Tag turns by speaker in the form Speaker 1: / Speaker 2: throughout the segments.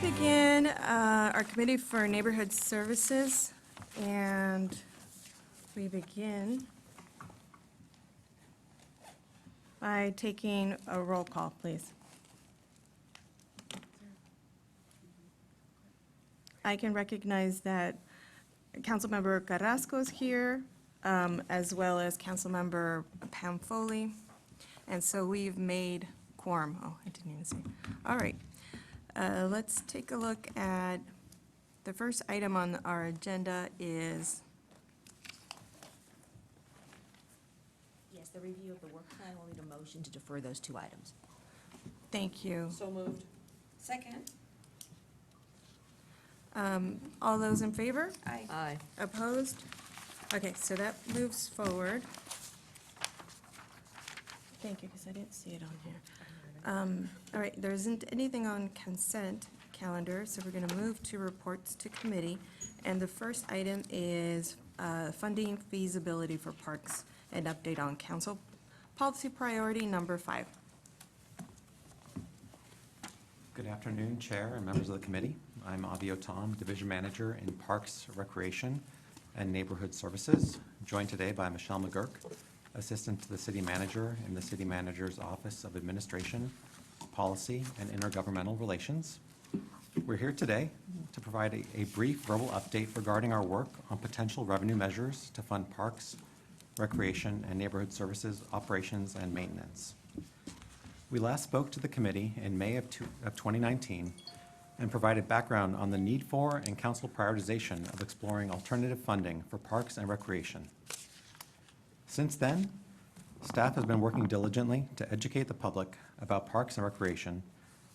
Speaker 1: begin our Committee for Neighborhood Services, and we begin by taking a roll call, please. I can recognize that Councilmember Carrasco is here, as well as Councilmember Pam Foley, and so we've made quorum. Oh, I didn't even see. All right. Let's take a look at, the first item on our agenda is,
Speaker 2: Yes, the review of the work plan. We'll need a motion to defer those two items.
Speaker 1: thank you.
Speaker 3: So moved. Second.
Speaker 1: All those in favor?
Speaker 3: Aye.
Speaker 2: Aye.
Speaker 1: Opposed? Okay, so that moves forward. Thank you, because I didn't see it on here. All right, there isn't anything on consent calendar, so we're going to move to reports to committee. And the first item is funding feasibility for parks, and update on council policy priority number 5.
Speaker 4: Good afternoon, Chair and members of the committee. I'm Avio Tom, Division Manager in Parks, Recreation, and Neighborhood Services, joined today by Michelle McGurk, Assistant to the City Manager in the City Manager's Office of Administration, Policy, and Intergovernmental Relations. We're here today to provide a brief verbal update regarding our work on potential revenue measures to fund parks, recreation, and neighborhood services, operations, and maintenance. We last spoke to the committee in May of 2019 and provided background on the need for and council prioritization of exploring alternative funding for parks and recreation. Since then, staff has been working diligently to educate the public about parks and recreation,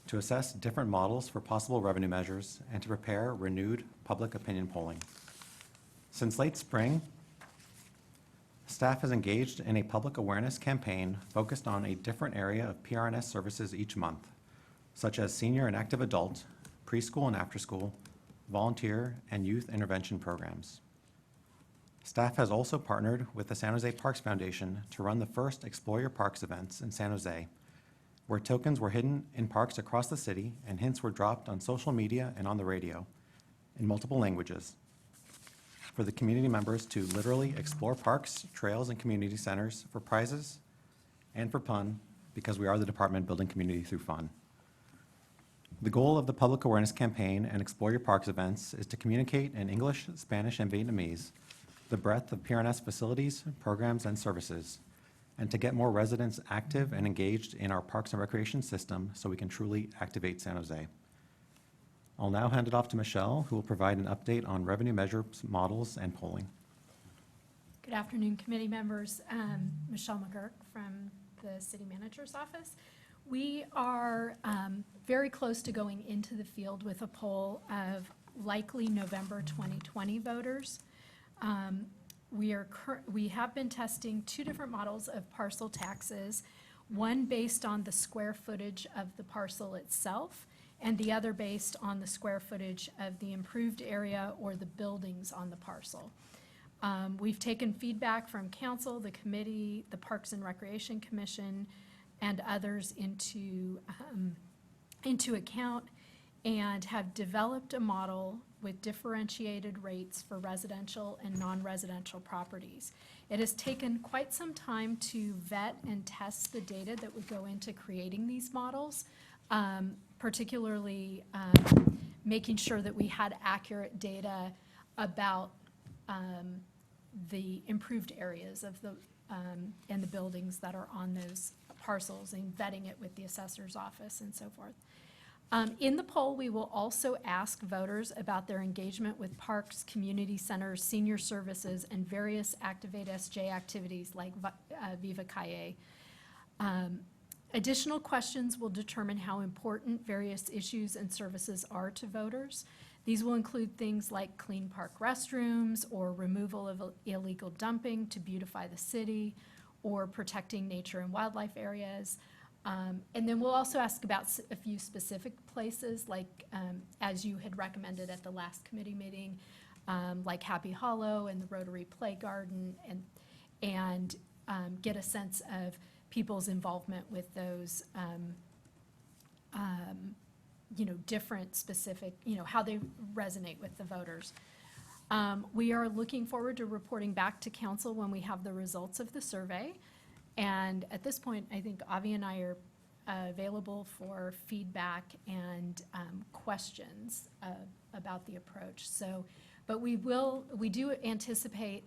Speaker 4: to assess different models for possible revenue measures, and to prepare renewed public opinion polling. Since late spring, staff has engaged in a public awareness campaign focused on a different area of PRNS services each month, such as senior and active adult, preschool and after-school, volunteer, and youth intervention programs. Staff has also partnered with the San Jose Parks Foundation to run the first Explore Your Parks events in San Jose, where tokens were hidden in parks across the city and hints were dropped on social media and on the radio in multiple languages for the community members to literally explore parks, trails, and community centers for prizes and for fun, because we are the department building community through fun. The goal of the public awareness campaign and Explore Your Parks events is to communicate in English, Spanish, and Vietnamese the breadth of PRNS facilities, programs, and services, and to get more residents active and engaged in our parks and recreation system so we can truly activate San Jose. I'll now hand it off to Michelle, who will provide an update on revenue measures, models, and polling.
Speaker 5: Good afternoon, committee members. Michelle McGurk from the City Manager's Office. We are very close to going into the field with a poll of likely November 2020 voters. We have been testing 2 different models of parcel taxes, one based on the square footage of the parcel itself, and the other based on the square footage of the improved area or the buildings on the parcel. We've taken feedback from council, the committee, the Parks and Recreation Commission, and others into account, and have developed a model with differentiated rates for residential and non-residential properties. It has taken quite some time to vet and test the data that would go into creating these models, particularly making sure that we had accurate data about the improved areas of the and the buildings that are on those parcels, and vetting it with the assessor's office and so forth. In the poll, we will also ask voters about their engagement with parks, community centers, senior services, and various Activate SJ activities like Viva Calle. Additional questions will determine how important various issues and services are to voters. These will include things like clean park restrooms, or removal of illegal dumping to beautify the city, or protecting nature and wildlife areas. And then we'll also ask about a few specific places, like as you had recommended at the last committee meeting, like Happy Hollow and the Rotary Play Garden, and get a sense of people's involvement with those different specific, how they resonate with the voters. We are looking forward to reporting back to council when we have the results of the survey. And at this point, I think Avi and I are available for feedback and questions about the approach. So, but we do anticipate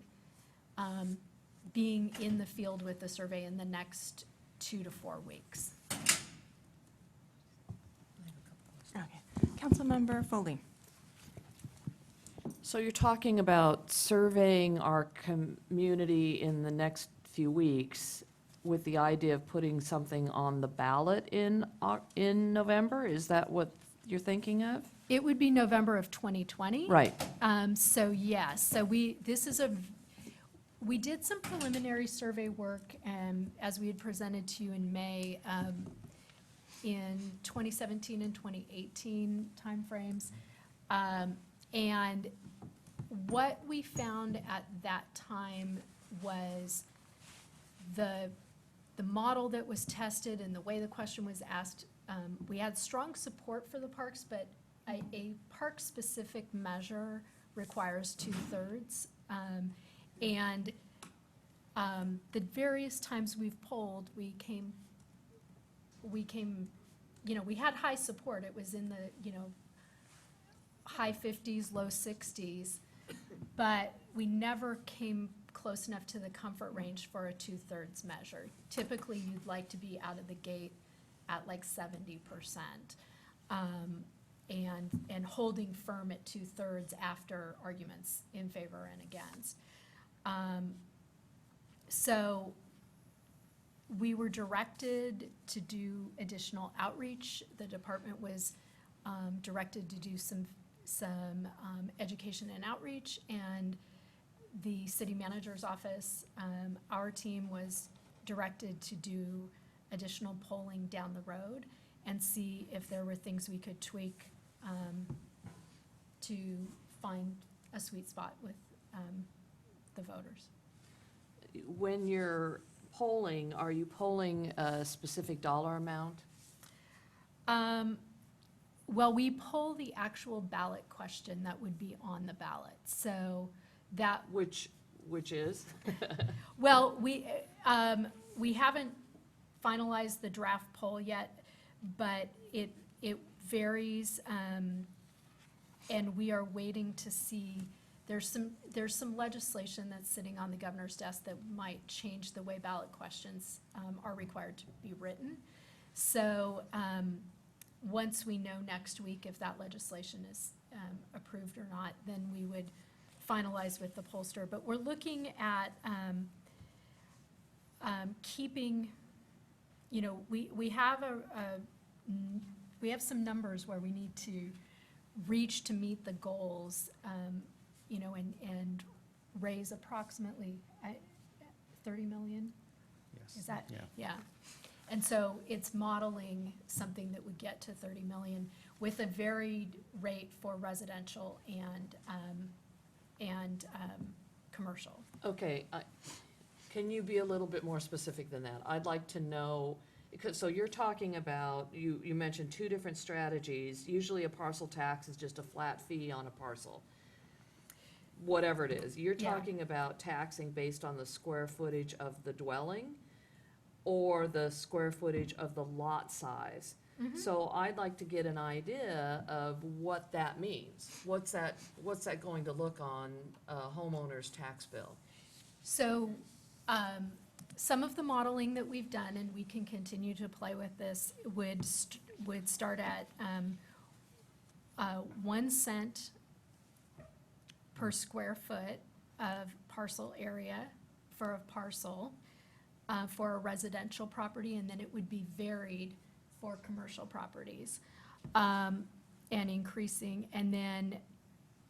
Speaker 5: being in the field with the survey in the next 2 to 4 weeks.
Speaker 1: Okay. Councilmember Foley.
Speaker 6: So you're talking about surveying our community in the next few weeks with the idea of putting something on the ballot in November? Is that what you're thinking of?
Speaker 5: It would be November of 2020.
Speaker 6: Right.
Speaker 5: So yes, so we did some preliminary survey work, as we had presented to you in May, in 2017 and 2018 timeframes. And what we found at that time was the model that was tested and the way the question was asked, we had strong support for the parks, but a park-specific measure requires 2/3. And the various times we've polled, we had high support. It was in the, high 50s, low 60s, but we never came close enough to the comfort range for a 2/3 measure. Typically, you'd like to be out of the gate at like 70%, and holding firm at 2/3 after arguments in favor and against. So we were directed to do additional outreach. The department was directed to do some education and outreach, and the city manager's office, our team was directed to do additional polling down the road and see if there were things we could tweak to find a sweet spot with the voters.
Speaker 6: When you're polling, are you polling a specific dollar amount?
Speaker 5: Well, we poll the actual ballot question that would be on the ballot, so that,
Speaker 6: Which is?
Speaker 5: well, we haven't finalized the draft poll yet, but it varies, and we are waiting to see, there's some legislation that's sitting on the governor's desk that might change the way ballot questions are required to be written. So, once we know next week if that legislation is approved or not, then we would finalize with the pollster. But we're looking at keeping, we have we have some numbers where we need to reach to meet the goals, and raise approximately 30 million.
Speaker 4: Yes.
Speaker 5: Is that?
Speaker 4: Yeah.
Speaker 5: Yeah. And so it's modeling something that would get to 30 million with a varied rate for residential and commercial.
Speaker 6: Okay, can you be a little bit more specific than that? I'd like to know, because, so you're talking about, you mentioned 2 different strategies. Usually a parcel tax is just a flat fee on a parcel, whatever it is. You're
Speaker 5: Yeah.
Speaker 6: talking about taxing based on the square footage of the dwelling or the square footage of the lot size.
Speaker 5: Mhm.
Speaker 6: So I'd like to get an idea of what that means. What's that going to look on a homeowner's tax bill?
Speaker 5: So, some of the modeling that we've done, and we can continue to play with this, would start at 1 cent per square foot of parcel area for a parcel for a residential property, and then it would be varied for commercial properties, and increasing. And then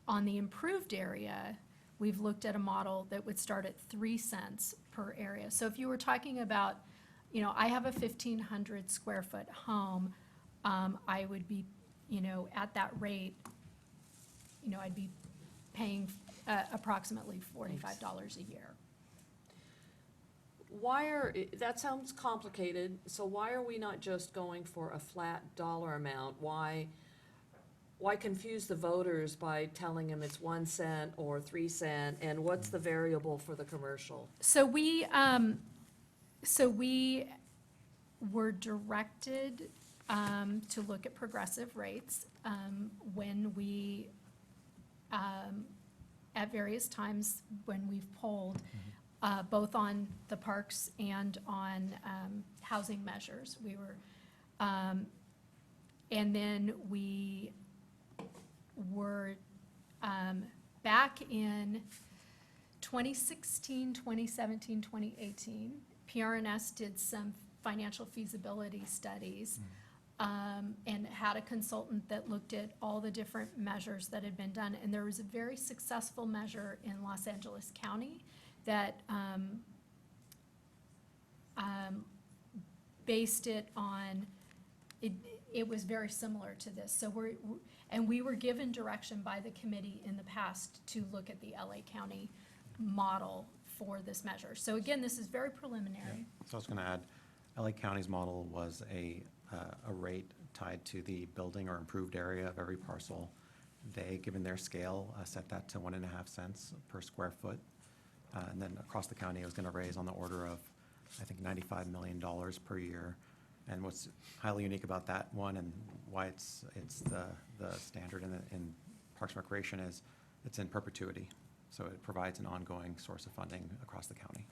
Speaker 5: on the improved area, we've looked at a model that would start at 3 cents per area. So if you were talking about, I have a 1,500 square foot home, I would be, at that rate, I'd be paying approximately $45 a year.
Speaker 6: That sounds complicated, so why are we not just going for a flat dollar amount? Why why confuse the voters by telling them it's 1 cent or 3 cent, and what's the variable for the commercial?
Speaker 5: So we were directed to look at progressive rates when we, at various times when we've polled, both on the parks and on housing measures. We were, and then we were back in 2016, 2017, 2018. PRNS did some financial feasibility studies and had a consultant that looked at all the different measures that had been done. And there was a very successful measure in Los Angeles County that based it on, it was very similar to this. So we were given direction by the committee in the past to look at the LA County model for this measure. So again, this is very preliminary.
Speaker 4: So I was gonna add, LA County's model was a rate tied to the building or improved area of every parcel. They, given their scale, set that to 1.5 cents per square foot. And then across the county, it was gonna raise on the order of, I think, $95 million per year. And what's highly unique about that one, and why it's the standard in Parks and Recreation, is it's in perpetuity. So it provides an ongoing source of funding across the county.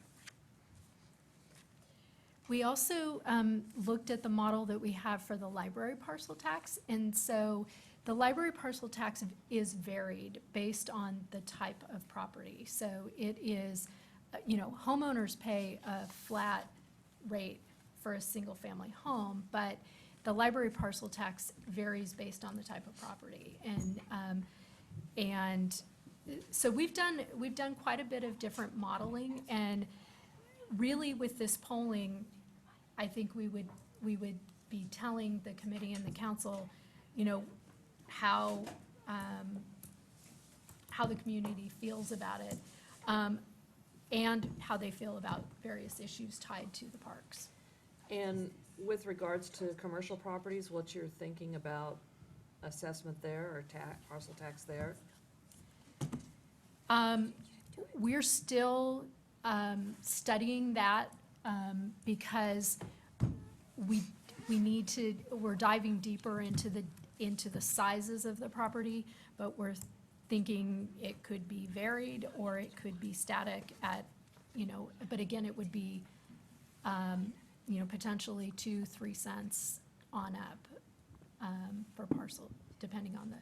Speaker 5: We also looked at the model that we have for the library parcel tax. And so the library parcel tax is varied based on the type of property. So it is, homeowners pay a flat rate for a single-family home, but the library parcel tax varies based on the type of property. And so we've done quite a bit of different modeling, and really with this polling, I think we would be telling the committee and the council, how the community feels about it, and how they feel about various issues tied to the parks.
Speaker 6: And with regards to commercial properties, what's your thinking about assessment there, or parcel tax there?
Speaker 5: We're still studying that because we need to, we're diving deeper into the sizes of the property, but we're thinking it could be varied or it could be static at, but again, it would be, potentially 2-3 cents on up for parcel, depending on the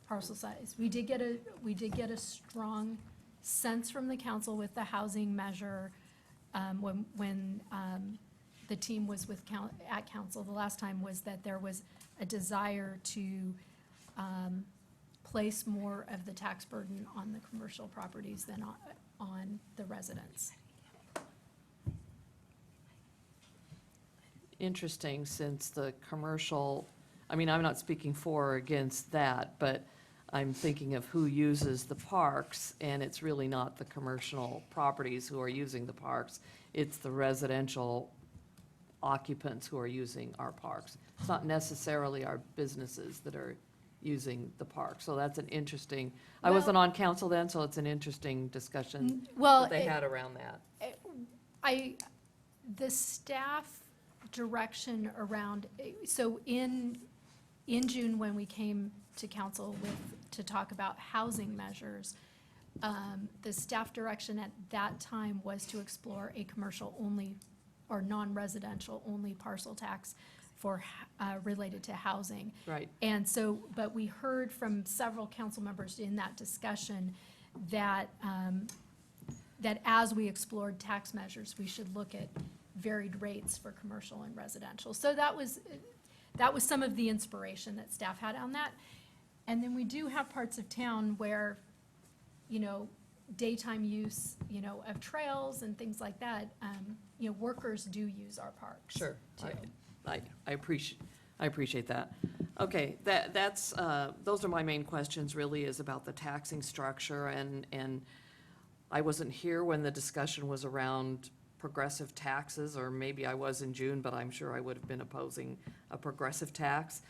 Speaker 5: parcel size. We did get a strong sense from the council with the housing measure when the team was at council the last time, was that there was a desire to place more of the tax burden on the commercial properties than on the residents.
Speaker 6: Interesting, since the commercial, I'm not speaking for or against that, but I'm thinking of who uses the parks, and it's really not the commercial properties who are using the parks. It's the residential occupants who are using our parks. It's not necessarily our businesses that are using the park. So that's an interesting, I wasn't on council then, so it's an interesting discussion that they had around that.
Speaker 5: The staff direction around, so in June, when we came to council to talk about housing measures, the staff direction at that time was to explore a commercial only or non-residential only parcel tax for, related to housing.
Speaker 6: Right.
Speaker 5: And so, but we heard from several council members in that discussion that, that as we explored tax measures, we should look at varied rates for commercial and residential. So that was some of the inspiration that staff had on that. And then we do have parts of town where, daytime use, of trails and things like that, workers do use our parks.
Speaker 6: Sure,
Speaker 5: too.
Speaker 6: I appreciate that. Okay, that's, those are my main questions, really, is about the taxing structure, and I wasn't here when the discussion was around progressive taxes, or maybe I was in June, but I'm sure I would have been opposing a progressive tax.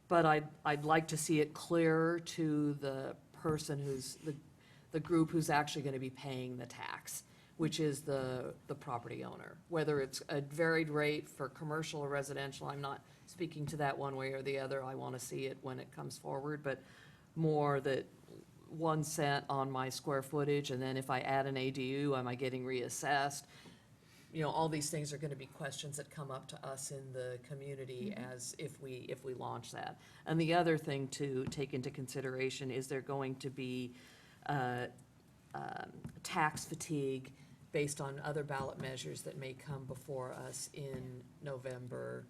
Speaker 6: but I'd like to see it clearer to the person who's, the group who's actually gonna be paying the tax, which is the property owner. Whether it's a varied rate for commercial or residential, I'm not speaking to that one way or the other. I wanna see it when it comes forward, but more that 1 cent on my square footage, and then if I add an ADU, am I getting reassessed? You know, all these things are gonna be questions that come up to us in the community as if we launch that. And the other thing to take into consideration is there going to be tax fatigue based on other ballot measures that may come before us in November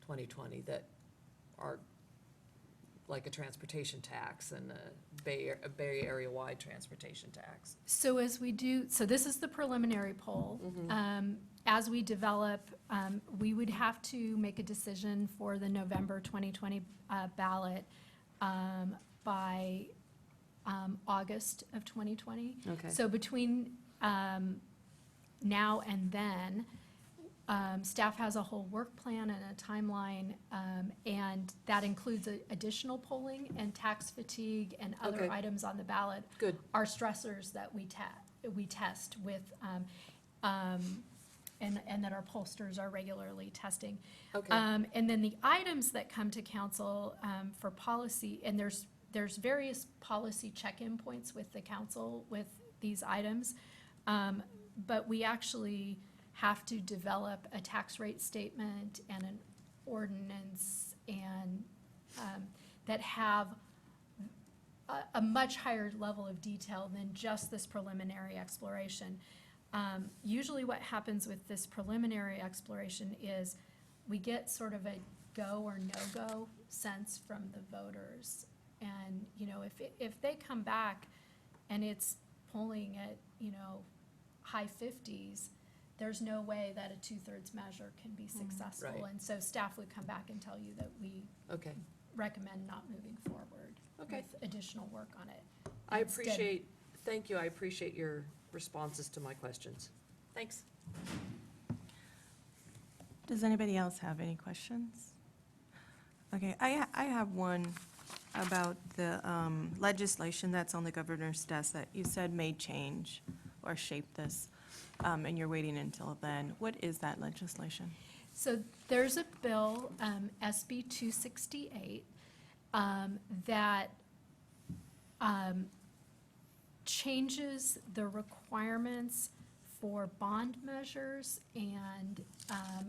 Speaker 6: 2020 that are like a transportation tax and a Bay Area-wide transportation tax.
Speaker 5: So as we do, so this is the preliminary poll. As we develop, we would have to make a decision for the November 2020 ballot by August of 2020.
Speaker 6: Okay.
Speaker 5: So between now and then, staff has a whole work plan and a timeline, and that includes additional polling and tax fatigue and other
Speaker 6: Okay.
Speaker 5: items on the ballot.
Speaker 6: Good.
Speaker 5: Are stressors that we test with, and that our pollsters are regularly testing.
Speaker 6: Okay.
Speaker 5: And then the items that come to council for policy, and there's various policy check-in points with the council with these items, but we actually have to develop a tax rate statement and an ordinance and that have a much higher level of detail than just this preliminary exploration. Usually what happens with this preliminary exploration is we get sort of a go or no-go sense from the voters. And, you know, if they come back and it's polling at, you know, high 50s, there's no way that a 2/3 measure can be successful.
Speaker 6: Right.
Speaker 5: And so staff would come back and tell you that we
Speaker 6: Okay.
Speaker 5: recommend not moving forward
Speaker 6: Okay.
Speaker 5: with additional work on it.
Speaker 6: I
Speaker 5: Instead-
Speaker 6: thank you, I appreciate your responses to my questions. Thanks.
Speaker 1: Does anybody else have any questions? Okay, I have one about the legislation that's on the governor's desk that you said may change or shape this, and you're waiting until then. What is that legislation?
Speaker 5: So there's a bill, SB 268, that changes the requirements for bond measures and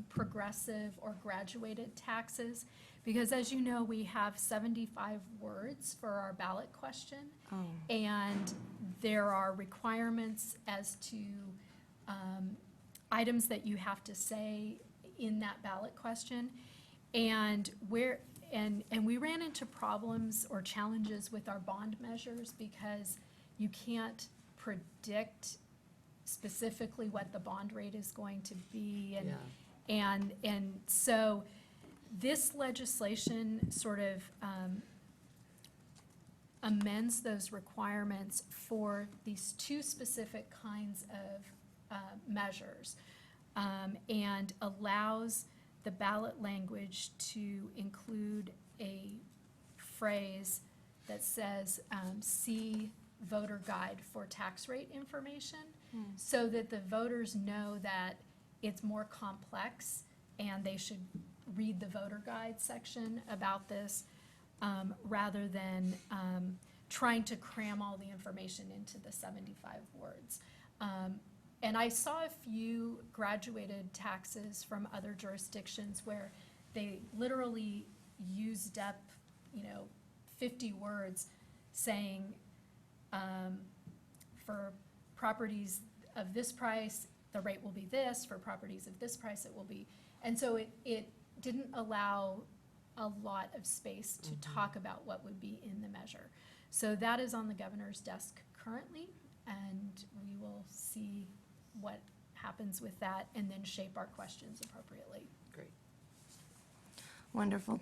Speaker 5: progressive or graduated taxes. Because as you know, we have 75 words for our ballot question.
Speaker 1: Oh.
Speaker 5: And there are requirements as to items that you have to say in that ballot question. And we ran into problems or challenges with our bond measures because you can't predict specifically what the bond rate is going to be. And so this legislation sort of amends those requirements for these two specific kinds of measures, and allows the ballot language to include a phrase that says, see voter guide for tax rate information, so that the voters know that it's more complex and they should read the voter guide section about this, rather than trying to cram all the information into the 75 words. And I saw a few graduated taxes from other jurisdictions where they literally used up, 50 words saying, for properties of this price, the rate will be this, for properties of this price, it will be. And so it didn't allow a lot of space to talk about what would be in the measure. So that is on the governor's desk currently, and we will see what happens with that and then shape our questions appropriately.
Speaker 6: Great.
Speaker 1: Wonderful.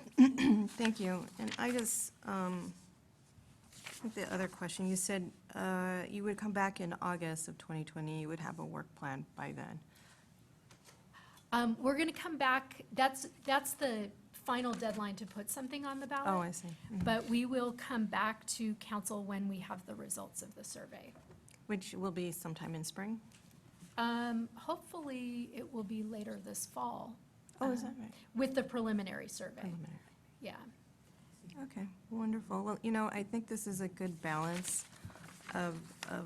Speaker 1: Thank you. And I just, the other question, you said you would come back in August of 2020, you would have a work plan by then.
Speaker 5: We're gonna come back, that's the final deadline to put something on the ballot.
Speaker 1: Oh, I see.
Speaker 5: But we will come back to council when we have the results of the survey.
Speaker 1: Which will be sometime in spring?
Speaker 5: Hopefully, it will be later this fall.
Speaker 1: Oh, is that right?
Speaker 5: With the preliminary survey,
Speaker 1: Preliminary.
Speaker 5: yeah.
Speaker 1: Okay, wonderful. Well, I think this is a good balance of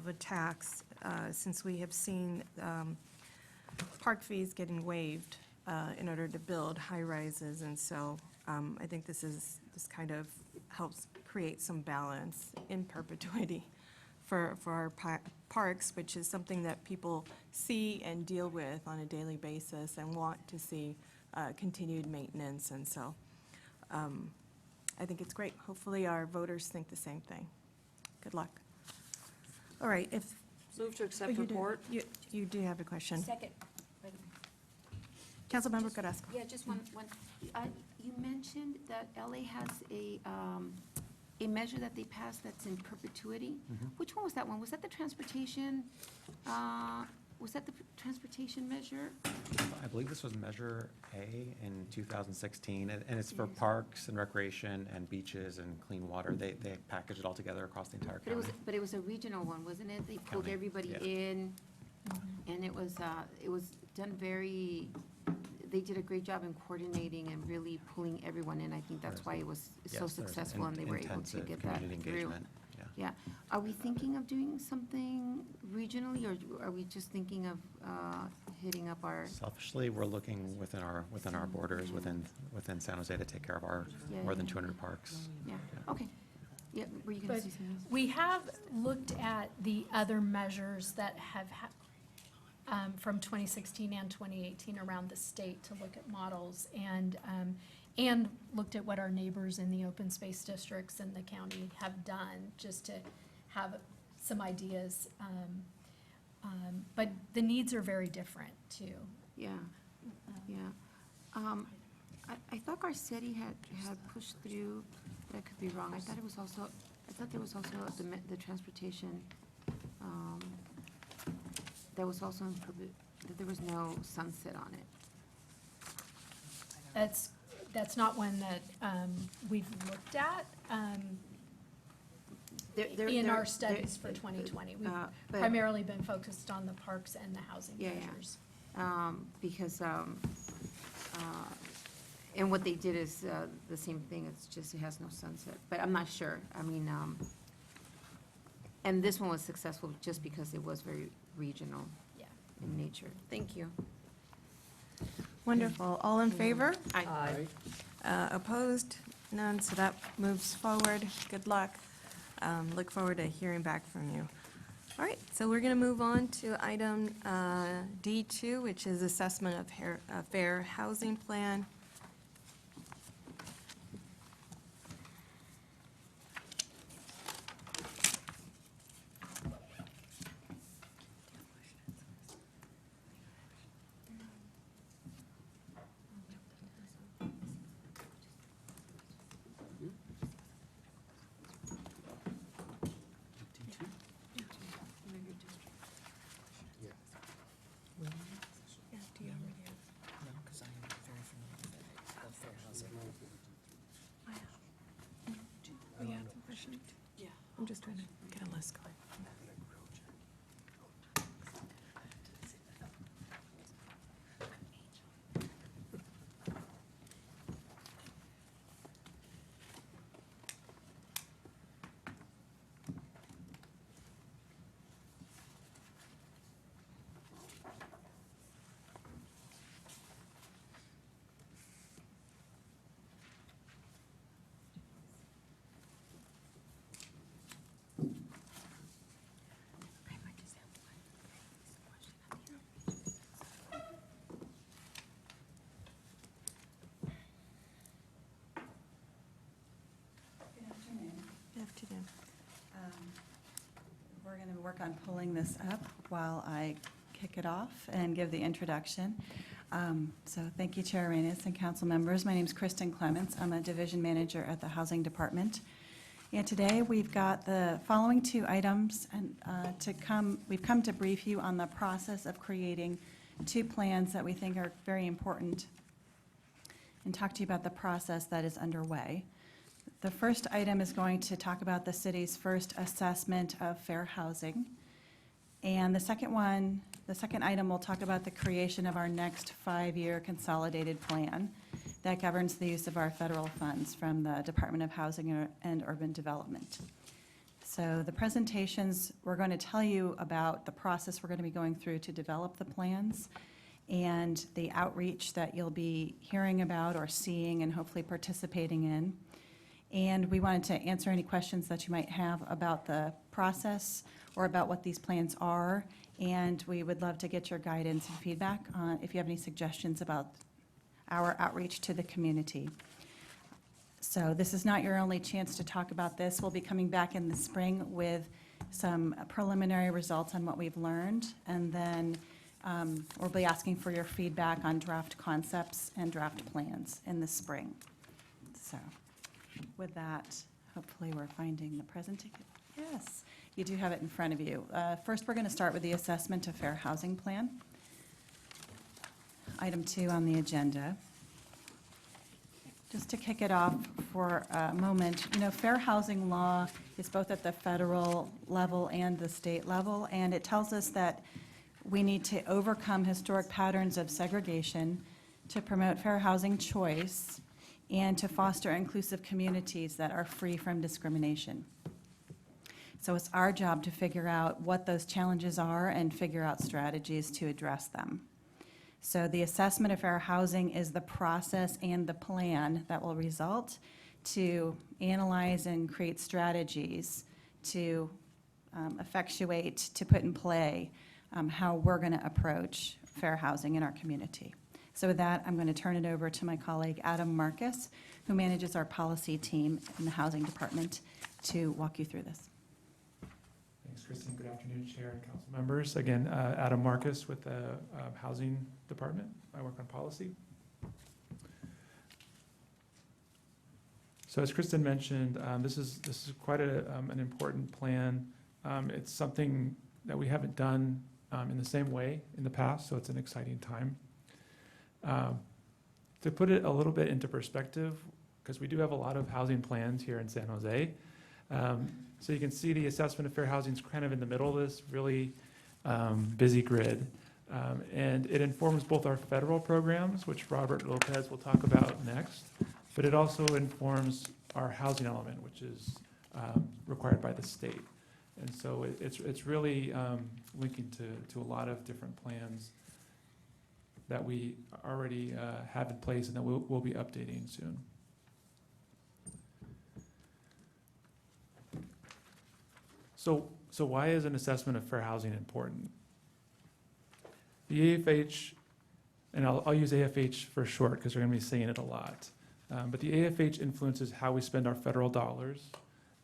Speaker 1: a tax, since we have seen park fees getting waived in order to build high-rises, and so I think this kind of helps create some balance in perpetuity for our parks, which is something that people see and deal with on a daily basis and want to see continued maintenance, and so I think it's great. Hopefully, our voters think the same thing. Good luck. All right, if.
Speaker 6: Move to
Speaker 1: oh,
Speaker 6: accept
Speaker 1: you do-
Speaker 6: report.
Speaker 1: You do have a question.
Speaker 3: Second.
Speaker 1: Councilmember Carrasco.
Speaker 3: Yeah, just one. You mentioned that LA has a measure that they passed that's in perpetuity. Which one was that one? Was that the transportation, was that the transportation measure?
Speaker 4: I believe this was Measure A in 2016, and it's for parks and recreation and beaches and clean water. They package it all together across the entire county.
Speaker 3: But it was a regional one, wasn't it? They pulled
Speaker 4: County,
Speaker 3: everybody
Speaker 4: yeah.
Speaker 3: in, and it was done they did a great job in coordinating and really pulling everyone in. I think that's why it was so
Speaker 4: Yes, there's
Speaker 3: successful and they were able to
Speaker 4: intensive
Speaker 3: get that
Speaker 4: community
Speaker 3: through.
Speaker 4: engagement, yeah.
Speaker 3: Yeah. Are we thinking of doing something regionally, or are we just thinking of hitting up our?
Speaker 4: Selfishly, we're looking within our borders, within San Jose, to take care of our more than 200 parks.
Speaker 3: Yeah,
Speaker 4: Yeah.
Speaker 3: okay. Yeah, were you going to
Speaker 5: But
Speaker 3: say something else?
Speaker 5: we have looked at the other measures that have from 2016 and 2018 around the state to look at models, and looked at what our neighbors in the open space districts in the county have done, just to have some ideas. But the needs are very different, too.
Speaker 3: Yeah, yeah. I thought Garcetti had pushed through, but I could be wrong. I thought there was also the transportation, that was also that there was no sunset on it.
Speaker 5: That's not one that we've looked at in our studies for 2020. We've
Speaker 3: but-
Speaker 5: primarily been focused on the parks and the housing
Speaker 3: Yeah, yeah.
Speaker 5: measures.
Speaker 3: Because, and what they did is the same thing, it's just it has no sunset, but I'm not sure. I mean, and this one was successful just because it was very regional
Speaker 5: Yeah.
Speaker 3: in nature. Thank you.
Speaker 1: Wonderful. All in favor?
Speaker 6: Aye.
Speaker 1: Opposed? None, so that moves forward. Good luck. Look forward to hearing back from you. All right, so we're going to move on to item D2, which is assessment of fair housing plan. I'm just trying to get a list going. Good afternoon.
Speaker 7: We're going to work on pulling this up while I kick it off and give the introduction. So thank you, Chair Arenas and council members. My name is Kristen Clements. I'm a division manager at the Housing Department. And today, we've got the following two items, and we've come to brief you on the process of creating two plans that we think are very important and talk to you about the process that is underway. The first item is going to talk about the city's first assessment of fair housing. And the second item will talk about the creation of our next 5-year consolidated plan that governs the use of our federal funds from the Department of Housing and Urban Development. So the presentations, we're going to tell you about the process we're going to be going through to develop the plans and the outreach that you'll be hearing about or seeing and hopefully participating in. And we wanted to answer any questions that you might have about the process or about what these plans are. And we would love to get your guidance and feedback on if you have any suggestions about our outreach to the community. So this is not your only chance to talk about this. We'll be coming back in the spring with some preliminary results on what we've learned. And then we'll be asking for your feedback on draft concepts and draft plans in the spring. So with that, hopefully we're finding the presentation. Yes, you do have it in front of you. First, we're going to start with the assessment of fair housing plan. Item 2 on the agenda. Just to kick it off for a moment, fair housing law is both at the federal level and the state level, and it tells us that we need to overcome historic patterns of segregation to promote fair housing choice and to foster inclusive communities that are free from discrimination. So it's our job to figure out what those challenges are and figure out strategies to address them. So the assessment of fair housing is the process and the plan that will result to analyze and create strategies to effectuate, to put in play how we're going to approach fair housing in our community. So with that, I'm going to turn it over to my colleague, Adam Marcus, who manages our policy team in the Housing Department, to walk you through this.
Speaker 8: Thanks, Kristen. Good afternoon, Chair and council members. Again, Adam Marcus with the Housing Department. I work on policy. So as Kristen mentioned, this is quite an important plan. It's something that we haven't done in the same way in the past, so it's an exciting time. To put it a little bit into perspective, because we do have a lot of housing plans here in San Jose, so you can see the assessment of fair housing is kind of in the middle of this really busy grid. And it informs both our federal programs, which Robert Lopez will talk about next, but it also informs our housing element, which is required by the state. And so it's really linking to a lot of different plans that we already have in place and that we'll be updating soon. So why is an assessment of fair housing important? The AFH, and I'll use AFH for short because we're going to be saying it a lot, but the AFH influences how we spend our federal dollars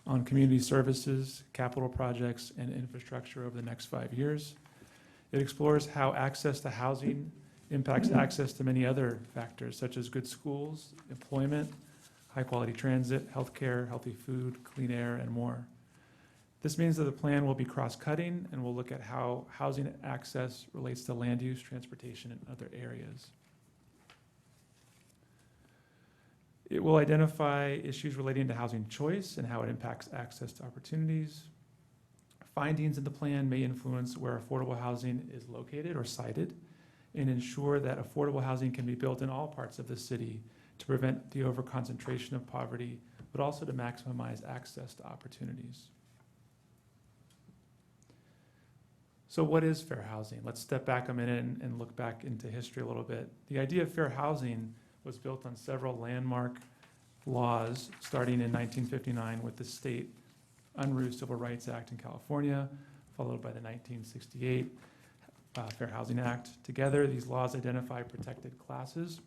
Speaker 8: on community services, capital projects, and infrastructure over the next 5 years. It explores how access to housing impacts access to many other factors, such as good schools, employment, high-quality transit, healthcare, healthy food, clean air, and more. This means that the plan will be cross-cutting and will look at how housing access relates to land use, transportation, and other areas. It will identify issues relating to housing choice and how it impacts access to opportunities. Findings in the plan may influence where affordable housing is located or sited and ensure that affordable housing can be built in all parts of the city to prevent the overconcentration of poverty, but also to maximize access to opportunities. So what is fair housing? Let's step back a minute and look back into history a little bit. The idea of fair housing was built on several landmark laws starting in 1959 with the State Unruh Civil Rights Act in California, followed by the 1968 Fair Housing Act. Together, these laws identify protected classes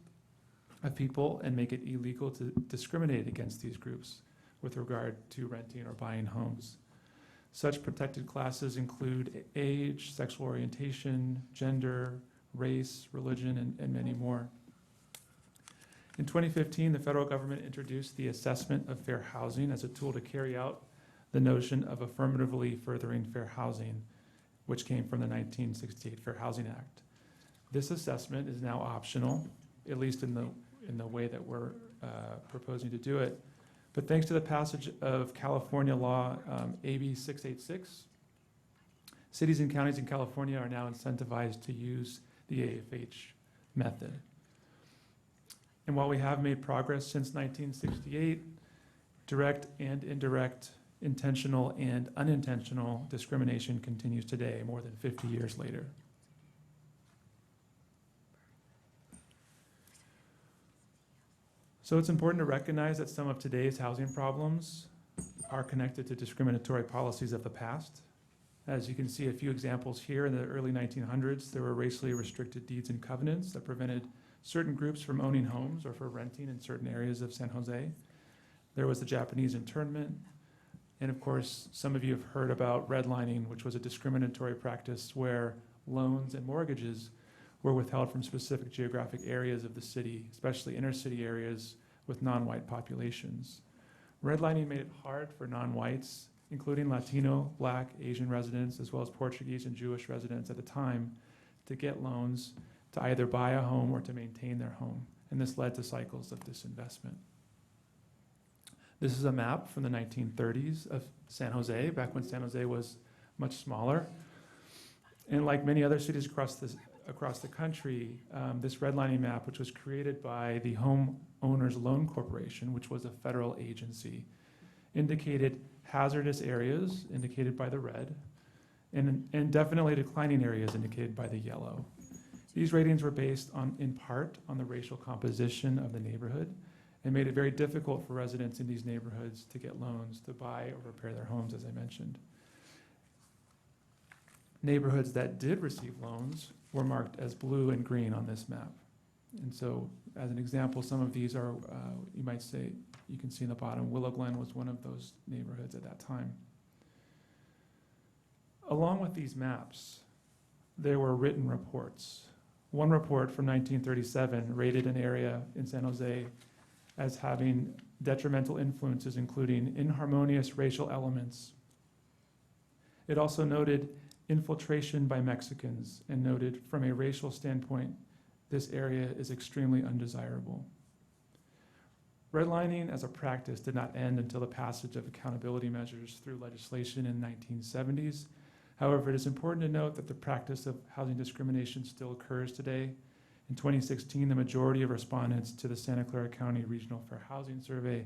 Speaker 8: of people and make it illegal to discriminate against these groups with regard to renting or buying homes. Such protected classes include age, sexual orientation, gender, race, religion, and many more. In 2015, the federal government introduced the assessment of fair housing as a tool to carry out the notion of affirmatively furthering fair housing, which came from the 1968 Fair Housing Act. This assessment is now optional, at least in the in the way that we're proposing to do it. But thanks to the passage of California law, AB 686, cities and counties in California are now incentivized to use the AFH method. And while we have made progress since 1968, direct and indirect, intentional and unintentional discrimination continues today, more than 50 years later. So it's important to recognize that some of today's housing problems are connected to discriminatory policies of the past. As you can see, a few examples here. In the early 1900s, there were racially restricted deeds and covenants that prevented certain groups from owning homes or for renting in certain areas of San Jose. There was the Japanese internment. And of course, some of you have heard about redlining, which was a discriminatory practice where loans and mortgages were withheld from specific geographic areas of the city, especially inner city areas with non-white populations. Redlining made it hard for non-whites, including Latino, Black, Asian residents, as well as Portuguese and Jewish residents at the time, to get loans to either buy a home or to maintain their home. And this led to cycles of disinvestment. This is a map from the 1930s of San Jose, back when San Jose was much smaller. And like many other cities across the country, this redlining map, which was created by the Homeowners Loan Corporation, which was a federal agency, indicated hazardous areas, indicated by the red, and definitely declining areas, indicated by the yellow. These ratings were based in part on the racial composition of the neighborhood, and made it very difficult for residents in these neighborhoods to get loans to buy or repair their homes, as I mentioned. Neighborhoods that did receive loans were marked as blue and green on this map. And so, as an example, some of these are, you might say, you can see in the bottom, Willow Glen was one of those neighborhoods at that time. Along with these maps, there were written reports. One report from 1937 rated an area in San Jose as having detrimental influences, including inharmonious racial elements. It also noted infiltration by Mexicans and noted from a racial standpoint, this area is extremely undesirable. Redlining as a practice did not end until the passage of accountability measures through legislation in the 1970s. However, it is important to note that the practice of housing discrimination still occurs today. In 2016, the majority of respondents to the Santa Clara County Regional Fair Housing Survey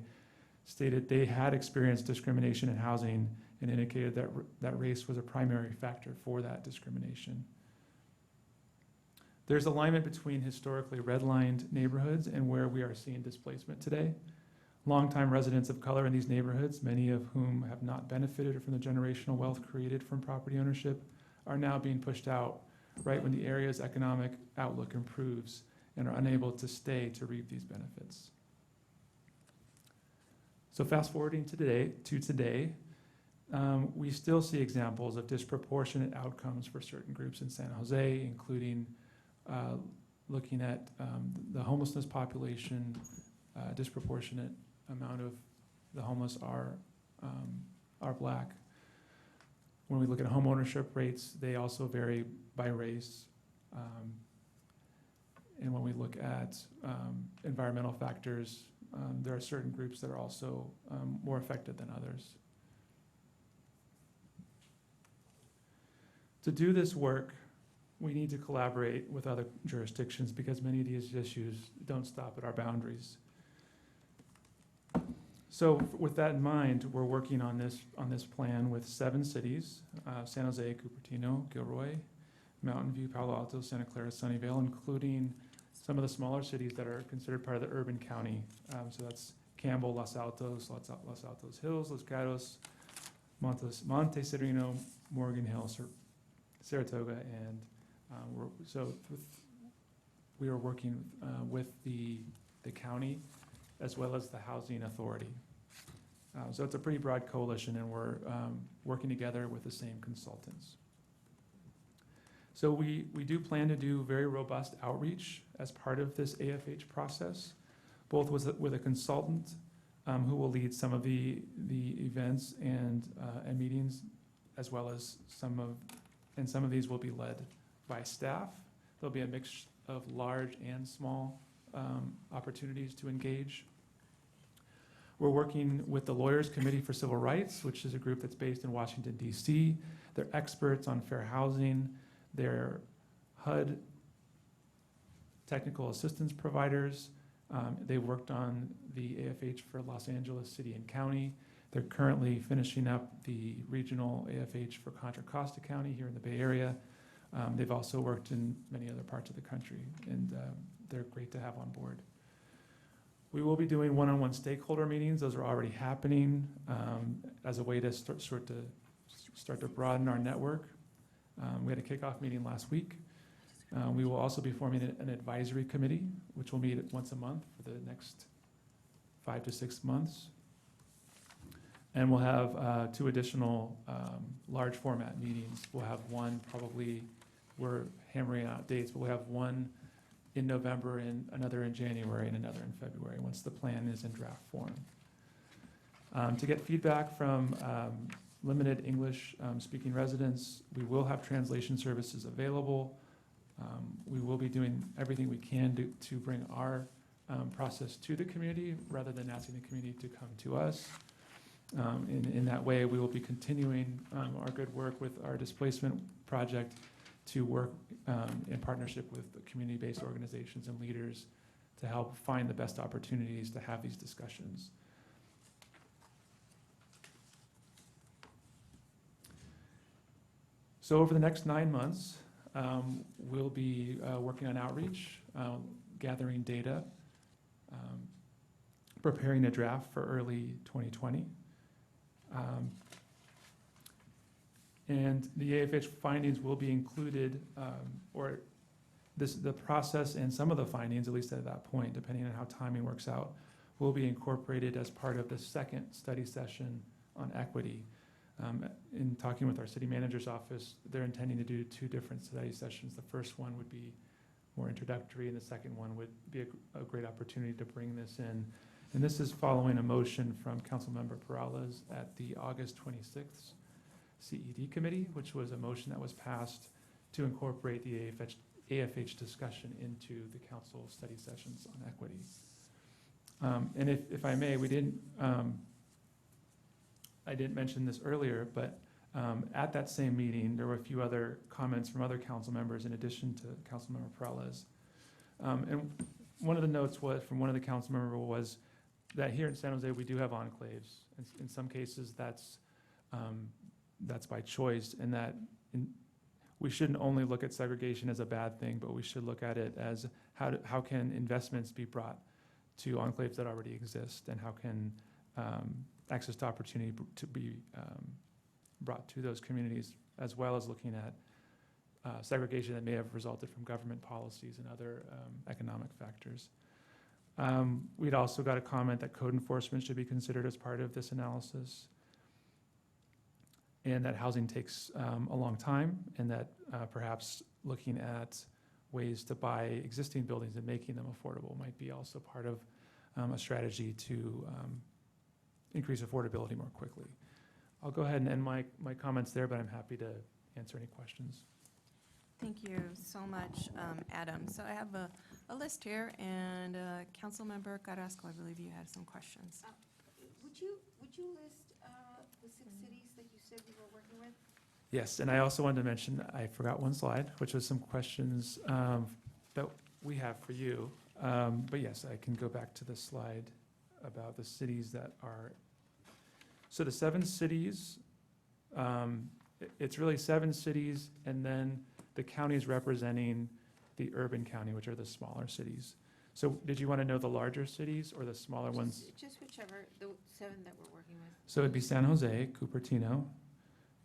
Speaker 8: stated they had experienced discrimination in housing and indicated that race was a primary factor for that discrimination. There's alignment between historically redlined neighborhoods and where we are seeing displacement today. Longtime residents of color in these neighborhoods, many of whom have not benefited from the generational wealth created from property ownership, are now being pushed out right when the area's economic outlook improves and are unable to stay to reap these benefits. So fast forwarding to today, we still see examples of disproportionate outcomes for certain groups in San Jose, including looking at the homelessness population. Disproportionate amount of the homeless are Black. When we look at home ownership rates, they also vary by race. And when we look at environmental factors, there are certain groups that are also more affected than others. To do this work, we need to collaborate with other jurisdictions because many of these issues don't stop at our boundaries. So with that in mind, we're working on this plan with 7 cities, San Jose, Cupertino, Gilroy, Mountain View, Palo Alto, Santa Clara, Sunnyvale, including some of the smaller cities that are considered part of the urban county. So that's Campbell, Los Altos Hills, Los Gatos, Monte Sereno, Morgan Hill, Saratoga, and we are working with the county as well as the housing authority. So it's a pretty broad coalition, and we're working together with the same consultants. So we do plan to do very robust outreach as part of this AFH process, both with a consultant who will lead some of the events and meetings, as well as some of these will be led by staff. There'll be a mix of large and small opportunities to engage. We're working with the Lawyers Committee for Civil Rights, which is a group that's based in Washington, D.C. They're experts on fair housing. They're HUD technical assistance providers. They worked on the AFH for Los Angeles City and County. They're currently finishing up the regional AFH for Contra Costa County here in the Bay Area. They've also worked in many other parts of the country, and they're great to have on board. We will be doing one-on-one stakeholder meetings. Those are already happening as a way to start to broaden our network. We had a kickoff meeting last week. We will also be forming an advisory committee, which will meet once a month for the next 5 to 6 months. And we'll have 2 additional large format meetings. We'll have one probably, we're hammering out dates, but we'll have one in November and another in January and another in February, once the plan is in draft form. To get feedback from limited English speaking residents, we will have translation services available. We will be doing everything we can to bring our process to the community rather than asking the community to come to us. In that way, we will be continuing our good work with our displacement project to work in partnership with the community-based organizations and leaders to help find the best opportunities to have these discussions. So over the next 9 months, we'll be working on outreach, gathering data, preparing a draft for early 2020. And the AFH findings will be included, the process and some of the findings, at least at that point, depending on how timing works out, will be incorporated as part of the second study session on equity. In talking with our city manager's office, they're intending to do 2 different study sessions. The first one would be more introductory, and the second one would be a great opportunity to bring this in. And this is following a motion from Councilmember Perales at the August 26th CED committee, which was a motion that was passed to incorporate the AFH discussion into the council study sessions on equity. And if I may, I didn't mention this earlier, but at that same meeting, there were a few other comments from other council members in addition to Councilmember Perales. And one of the notes from one of the council members was that here in San Jose, we do have enclaves. In some cases, that's by choice, and that we shouldn't only look at segregation as a bad thing, but we should look at it as how can investments be brought to enclaves that already exist, and how can access to opportunity to be brought to those communities, as well as looking at segregation that may have resulted from government policies and other economic factors. We'd also got a comment that code enforcement should be considered as part of this analysis, and that housing takes a long time, and that perhaps looking at ways to buy existing buildings and making them affordable might be also part of a strategy to increase affordability more quickly. I'll go ahead and end my comments there, but I'm happy to answer any questions.
Speaker 1: Thank you so much, Adam. So I have a list here, and Councilmember Carrasco, I believe you had some questions.
Speaker 3: Would you list the 6 cities that you said you were working with?
Speaker 8: Yes, and I also wanted to mention, I forgot one slide, which was some questions that we have for you. But yes, I can go back to the slide about the cities that are, so the 7 cities, it's really 7 cities, and then the counties representing the urban county, which are the smaller cities. So did you want to know the larger cities or the smaller ones?
Speaker 3: Just whichever, the 7 that we're working with.
Speaker 8: So it'd be San Jose, Cupertino,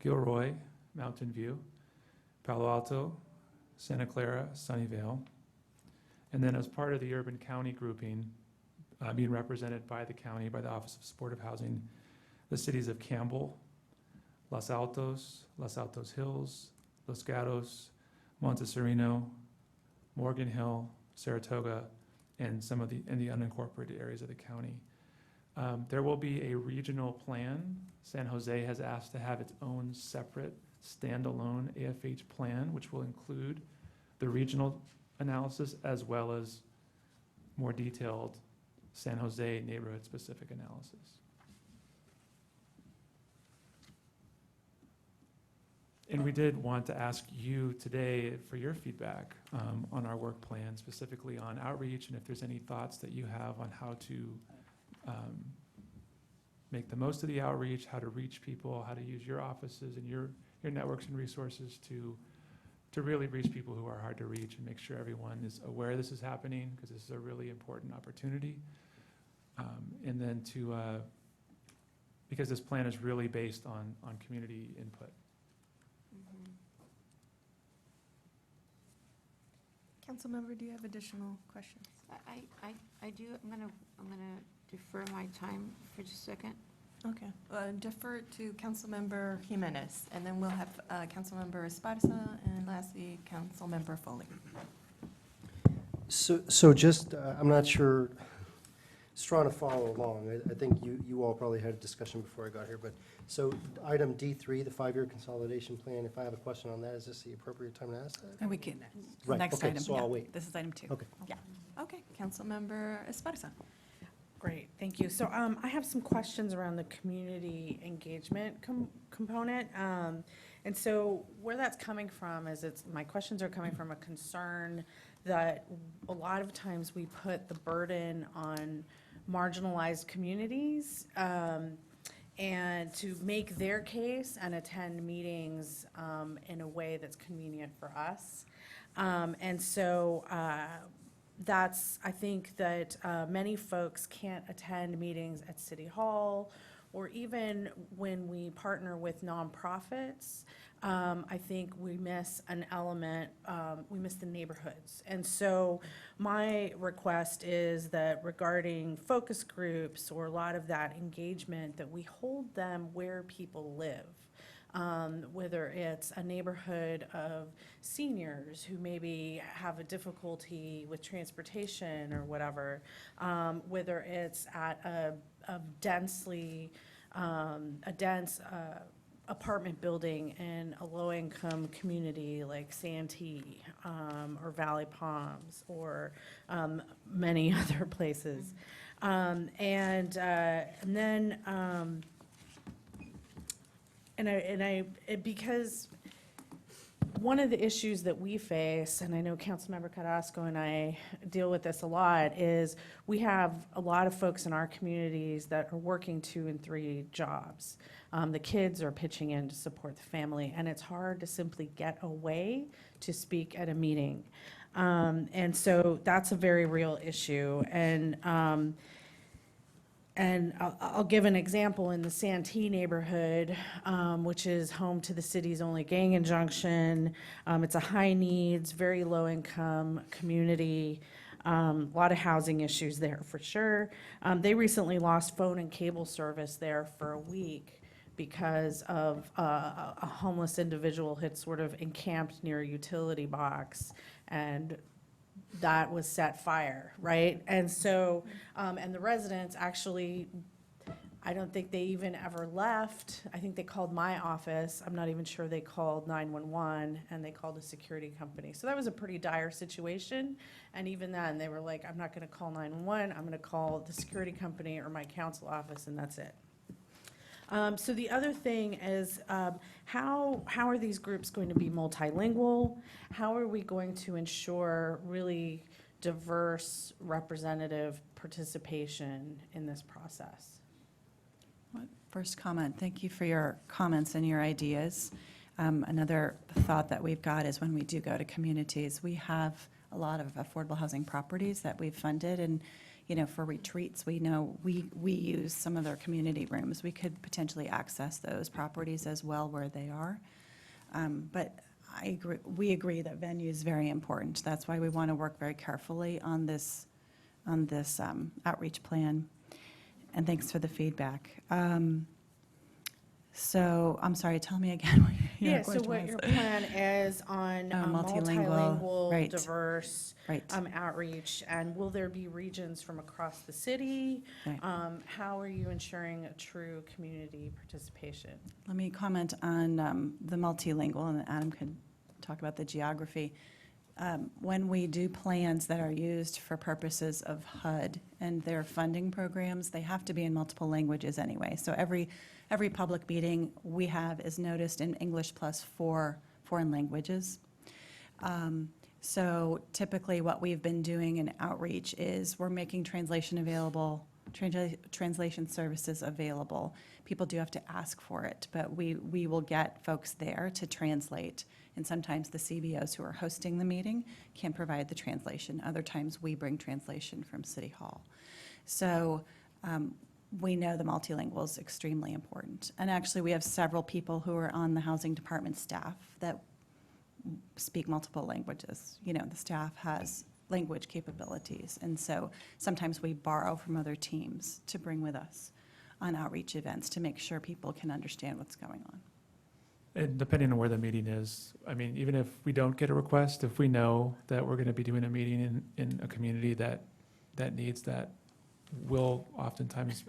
Speaker 8: Gilroy, Mountain View, Palo Alto, Santa Clara, Sunnyvale. And then as part of the urban county grouping, being represented by the county, by the Office of Supportive Housing, the cities of Campbell, Los Altos Hills, Los Gatos, Montecito, Morgan Hill, Saratoga, and some of the unincorporated areas of the county. There will be a regional plan. San Jose has asked to have its own separate standalone AFH plan, which will include the regional analysis as well as more detailed San Jose neighborhood-specific analysis. And we did want to ask you today for your feedback on our work plan, specifically on outreach, and if there's any thoughts that you have on how to make the most of the outreach, how to reach people, how to use your offices and your networks and resources to really reach people who are hard to reach and make sure everyone is aware this is happening, because this is a really important opportunity. And then because this plan is really based on community input.
Speaker 1: Councilmember, do you have additional questions?
Speaker 3: I do, I'm gonna defer my time for just a second.
Speaker 1: Okay, defer to Councilmember Jimenez, and then we'll have Councilmember Esparza, and lastly, Councilmember Foley.
Speaker 9: So just, I'm not sure, just trying to follow along. I think you all probably had a discussion before I got here, but, so item D3, the 5-year consolidation plan, if I have a question on that, is this the appropriate time to ask that?
Speaker 7: And we can,
Speaker 9: Right,
Speaker 7: next
Speaker 9: okay,
Speaker 7: item.
Speaker 9: so
Speaker 7: yeah.
Speaker 9: I'll wait.
Speaker 7: This is item 2.
Speaker 9: Okay.
Speaker 7: Yeah.
Speaker 1: Okay, Councilmember Esparza.
Speaker 10: Great, thank you. So I have some questions around the community engagement component. And so where that's coming from is my questions are coming from a concern that a lot of times we put the burden on marginalized communities and to make their case and attend meetings in a way that's convenient for us. And so I think that many folks can't attend meetings at City Hall, or even when we partner with nonprofits. I think we miss an element, we miss the neighborhoods. And so my request is that regarding focus groups or a lot of that engagement, that we hold them where people live. Whether it's a neighborhood of seniors who maybe have a difficulty with transportation or whatever, whether it's at a dense apartment building in a low-income community like Santee or Valley Palms or many other places. Because one of the issues that we face, and I know Councilmember Carrasco and I deal with this a lot, is we have a lot of folks in our communities that are working 2 and 3 jobs. The kids are pitching in to support the family, and it's hard to simply get away to speak at a meeting. And so that's a very real issue. And I'll give an example in the Santee neighborhood, which is home to the city's only gang injunction. It's a high needs, very low income community. A lot of housing issues there for sure. They recently lost phone and cable service there for a week because of a homeless individual had sort of encamped near a utility box, and that was set fire, right? And so, and the residents actually, I don't think they even ever left. I think they called my office. I'm not even sure they called 911, and they called a security company. So that was a pretty dire situation. And even then, they were like, I'm not gonna call 911, I'm gonna call the security company or my council office, and that's it. So the other thing is, how are these groups going to be multilingual? How are we going to ensure really diverse representative participation in this process?
Speaker 7: First comment, thank you for your comments and your ideas. Another thought that we've got is when we do go to communities, we have a lot of affordable housing properties that we've funded, and for retreats, we know we use some of their community rooms. We could potentially access those properties as well where they are. But we agree that venue is very important. That's why we want to work very carefully on this outreach plan. And thanks for the feedback. So, I'm sorry, tell me again what your
Speaker 10: Yeah, so
Speaker 7: question
Speaker 10: what
Speaker 7: was.
Speaker 10: your plan is on multilingual,
Speaker 7: right.
Speaker 10: diverse
Speaker 7: Right.
Speaker 10: outreach, and will there be regions from across the city?
Speaker 7: Right.
Speaker 10: How are you ensuring a true community participation?
Speaker 7: Let me comment on the multilingual, and then Adam can talk about the geography. when we do plans that are used for purposes of HUD and their funding programs, they have to be in multiple languages anyway. So every public meeting we have is noticed in English plus 4 foreign languages. So typically what we've been doing in outreach is we're making translation available, translation services available. People do have to ask for it, but we will get folks there to translate. And sometimes the CBOs who are hosting the meeting can provide the translation. Other times we bring translation from City Hall. So we know the multilingual is extremely important. And actually we have several people who are on the housing department staff that speak multiple languages. You know, the staff has language capabilities. And so sometimes we borrow from other teams to bring with us on outreach events to make sure people can understand what's going on.
Speaker 8: And depending on where the meeting is, I mean, even if we don't get a request, if we know that we're going to be doing a meeting in a community that needs that, we'll oftentimes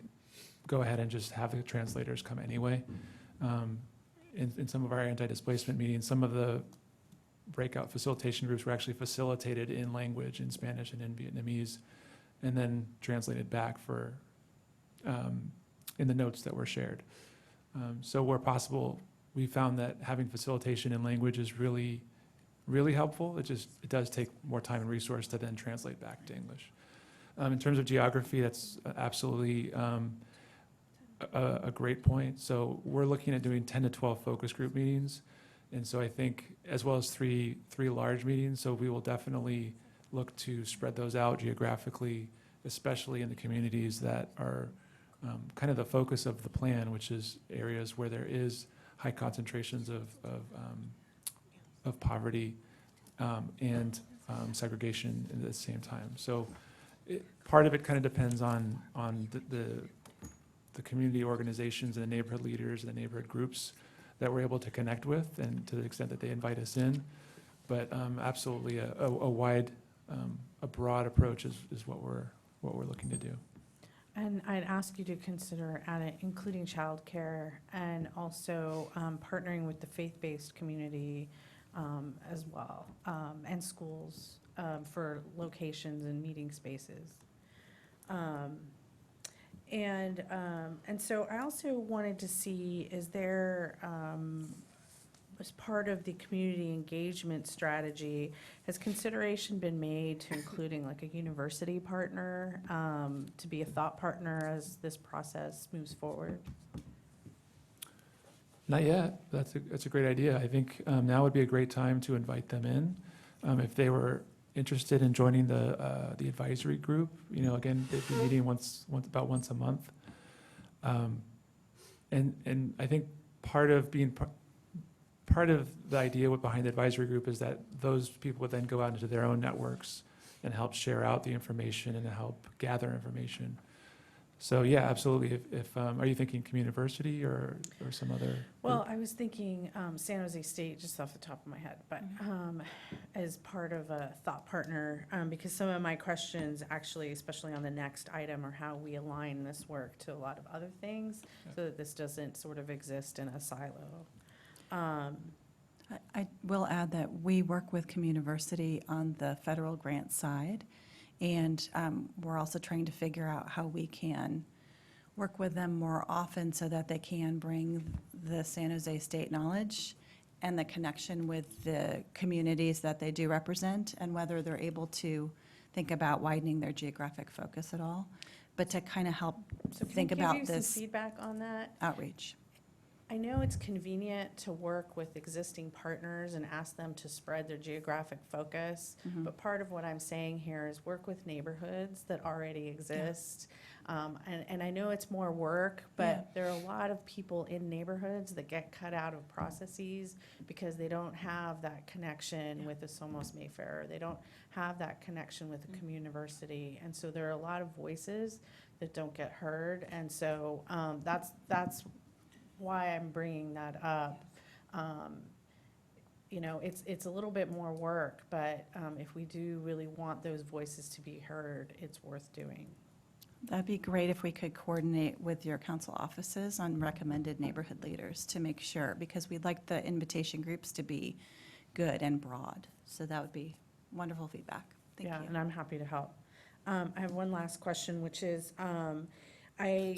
Speaker 8: go ahead and just have the translators come anyway. In some of our anti-displacement meetings, some of the breakout facilitation groups were actually facilitated in language, in Spanish and in Vietnamese, and then translated back for, in the notes that were shared. So where possible, we found that having facilitation in language is really, really helpful. It does take more time and resource to then translate back to English. In terms of geography, that's absolutely a great point. So we're looking at doing 10 to 12 focus group meetings. And so I think, as well as three large meetings, so we will definitely look to spread those out geographically, especially in the communities that are kind of the focus of the plan, which is areas where there is high concentrations of poverty and segregation at the same time. So part of it kind of depends on the community organizations and the neighborhood leaders and the neighborhood groups that we're able to connect with, and to the extent that they invite us in. But absolutely a wide, a broad approach is what we're looking to do.
Speaker 10: And I'd ask you to consider including childcare and also partnering with the faith-based community as well, and schools for locations and meeting spaces. And so I also wanted to see, is there, as part of the community engagement strategy, has consideration been made to including like a university partner, to be a thought partner as this process moves forward?
Speaker 8: Not yet. That's a great idea. I think now would be a great time to invite them in. If they were interested in joining the advisory group, you know, again, they'd be meeting about once a month. And I think part of the idea behind the advisory group is that those people would then go out into their own networks and help share out the information and help gather information. So yeah, absolutely. If are you thinking community or some other?
Speaker 10: Well,
Speaker 8: group?
Speaker 10: I was thinking San Jose State, just off the top of my head, but as part of a thought partner, because some of my questions actually, especially on the next item, are how we align this work to a lot of other things, so that this doesn't sort of exist in a silo.
Speaker 7: I will add that we work with Communiversity on the federal grant side, and we're also trying to figure out how we can work with them more often so that they can bring the San Jose State knowledge and the connection with the communities that they do represent, and whether they're able to think about widening their geographic focus at all, but to kind of help
Speaker 10: So can
Speaker 7: think
Speaker 10: I
Speaker 7: about
Speaker 10: give you some
Speaker 7: this
Speaker 10: feedback on that?
Speaker 7: outreach.
Speaker 10: I know it's convenient to work with existing partners and ask them to spread their geographic focus, but part of what I'm saying here is work with neighborhoods that already exist. And I know it's more work, but there are a lot of people in neighborhoods that get cut out of processes because they don't have that connection with the Somos Mayfair. They don't have that connection with the community. And so there are a lot of voices that don't get heard. And so that's why I'm bringing that up. You know, it's a little bit more work, but if we do really want those voices to be heard, it's worth doing.
Speaker 7: That'd be great if we could coordinate with your council offices on recommended neighborhood leaders to make sure, because we'd like the invitation groups to be good and broad. So that would be wonderful feedback. Thank
Speaker 10: Yeah,
Speaker 7: you.
Speaker 10: and I'm happy to help. I have one last question, which is, I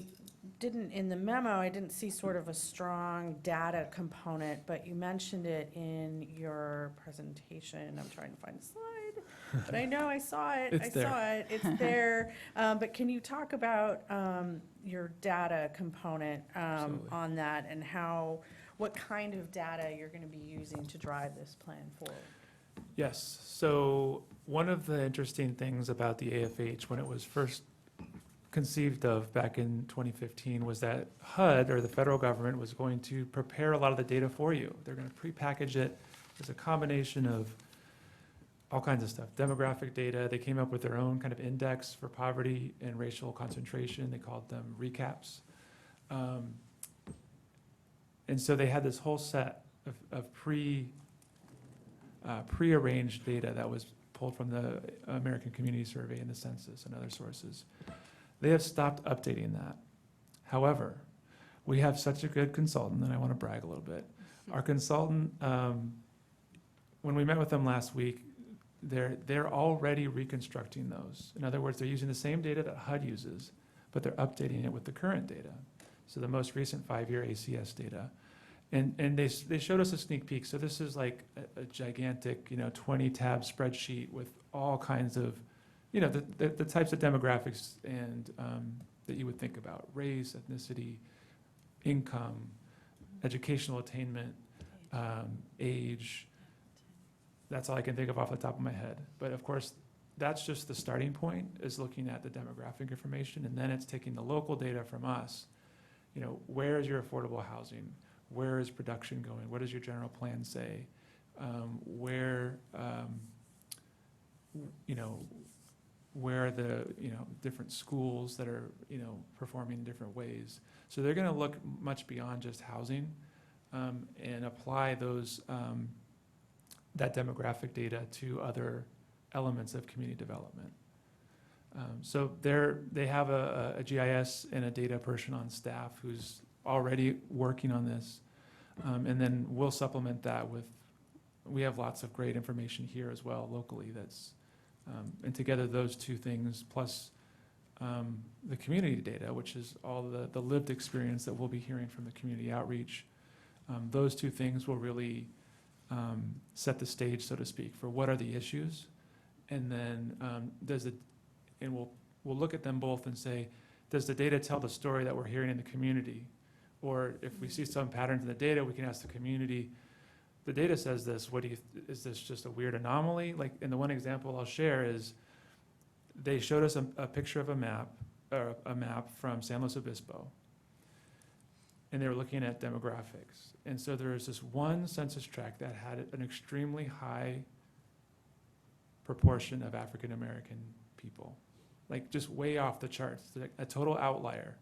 Speaker 10: didn't, in the memo, I didn't see sort of a strong data component, but you mentioned it in your presentation. I'm trying to find a slide, but I know I saw it.
Speaker 8: It's
Speaker 10: I
Speaker 8: there.
Speaker 10: saw it. It's there. But can you talk about your data component
Speaker 8: Absolutely.
Speaker 10: on that and what kind of data you're going to be using to drive this plan forward?
Speaker 8: Yes, so one of the interesting things about the AFH when it was first conceived of back in 2015 was that HUD, or the federal government, was going to prepare a lot of the data for you. They're going to prepackage it as a combination of all kinds of stuff, demographic data. They came up with their own kind of index for poverty and racial concentration. They called them recaps. And so they had this whole set of prearranged data that was pulled from the American Community Survey and the census and other sources. They have stopped updating that. However, we have such a good consultant, and I want to brag a little bit. Our consultant, when we met with them last week, they're already reconstructing those. In other words, they're using the same data that HUD uses, but they're updating it with the current data. So the most recent 5-year ACS data. And they showed us a sneak peek. So this is like a gigantic, 20-tab spreadsheet with all kinds of, the types of demographics and that you would think about: race, ethnicity, income, educational attainment, age. That's all I can think of off the top of my head. But of course, that's just the starting point, is looking at the demographic information, and then it's taking the local data from us. Where is your affordable housing? Where is production going? What does your general plan say? Where are the, different schools that are, performing in different ways? So they're going to look much beyond just housing and apply those, that demographic data to other elements of community development. So they have a GIS and a data person on staff who's already working on this. And then we'll supplement that with, we have lots of great information here as well locally that's, and together those two things plus the community data, which is all the lived experience that we'll be hearing from the community outreach. Those two things will really set the stage, so to speak, for what are the issues. And then we'll look at them both and say, does the data tell the story that we're hearing in the community? Or if we see some patterns in the data, we can ask the community, the data says this, is this just a weird anomaly? Like, in the one example I'll share is, they showed us a picture of a map from San Luis Obispo, and they were looking at demographics. And so there was this one census tract that had an extremely high proportion of African American people, like just way off the charts, like a total outlier.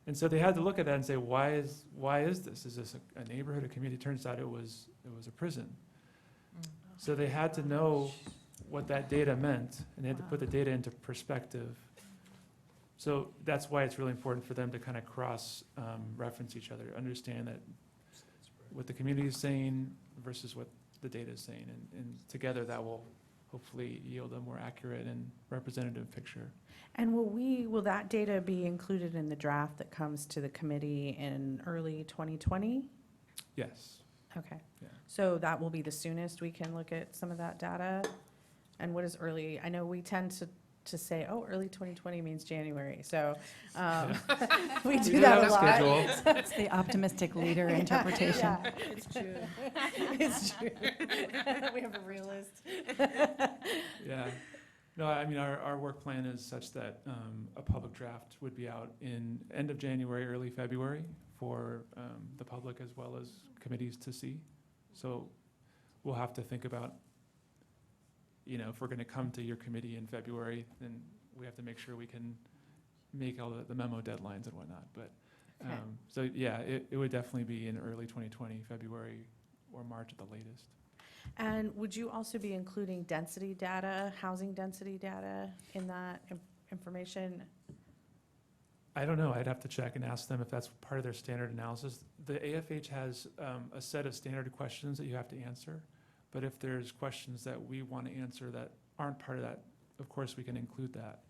Speaker 8: And so they had to look at that and say, why is this? Is this a neighborhood, a community? Turns out it was a prison. So they had to know what that data meant, and they had to put the data into perspective. So that's why it's really important for them to kind of reference each other, understand that what the community is saying versus what the data is saying. And together that will hopefully yield a more accurate and representative picture.
Speaker 10: And will that data be included in the draft that comes to the committee in early 2020?
Speaker 8: Yes.
Speaker 10: Okay.
Speaker 8: Yeah.
Speaker 10: So that will be the soonest we can look at some of that data? And what is early? I know we tend to say, oh, early 2020 means January, so we do that a lot.
Speaker 7: It's the optimistic leader interpretation.
Speaker 10: Yeah, it's true. It's true. We have a realist.
Speaker 8: Yeah. No, I mean, our work plan is such that a public draft would be out in end of January, early February for the public as well as committees to see. So we'll have to think about, if we're going to come to your committee in February, then we have to make sure we can make all the memo deadlines and whatnot. But
Speaker 10: Okay.
Speaker 8: so yeah, it would definitely be in early 2020, February or March at the latest.
Speaker 10: And would you also be including density data, housing density data in that information?
Speaker 8: I don't know. I'd have to check and ask them if that's part of their standard analysis. The AFH has a set of standard questions that you have to answer, But if there's questions that we want to answer that aren't part of that, of course, we can include that.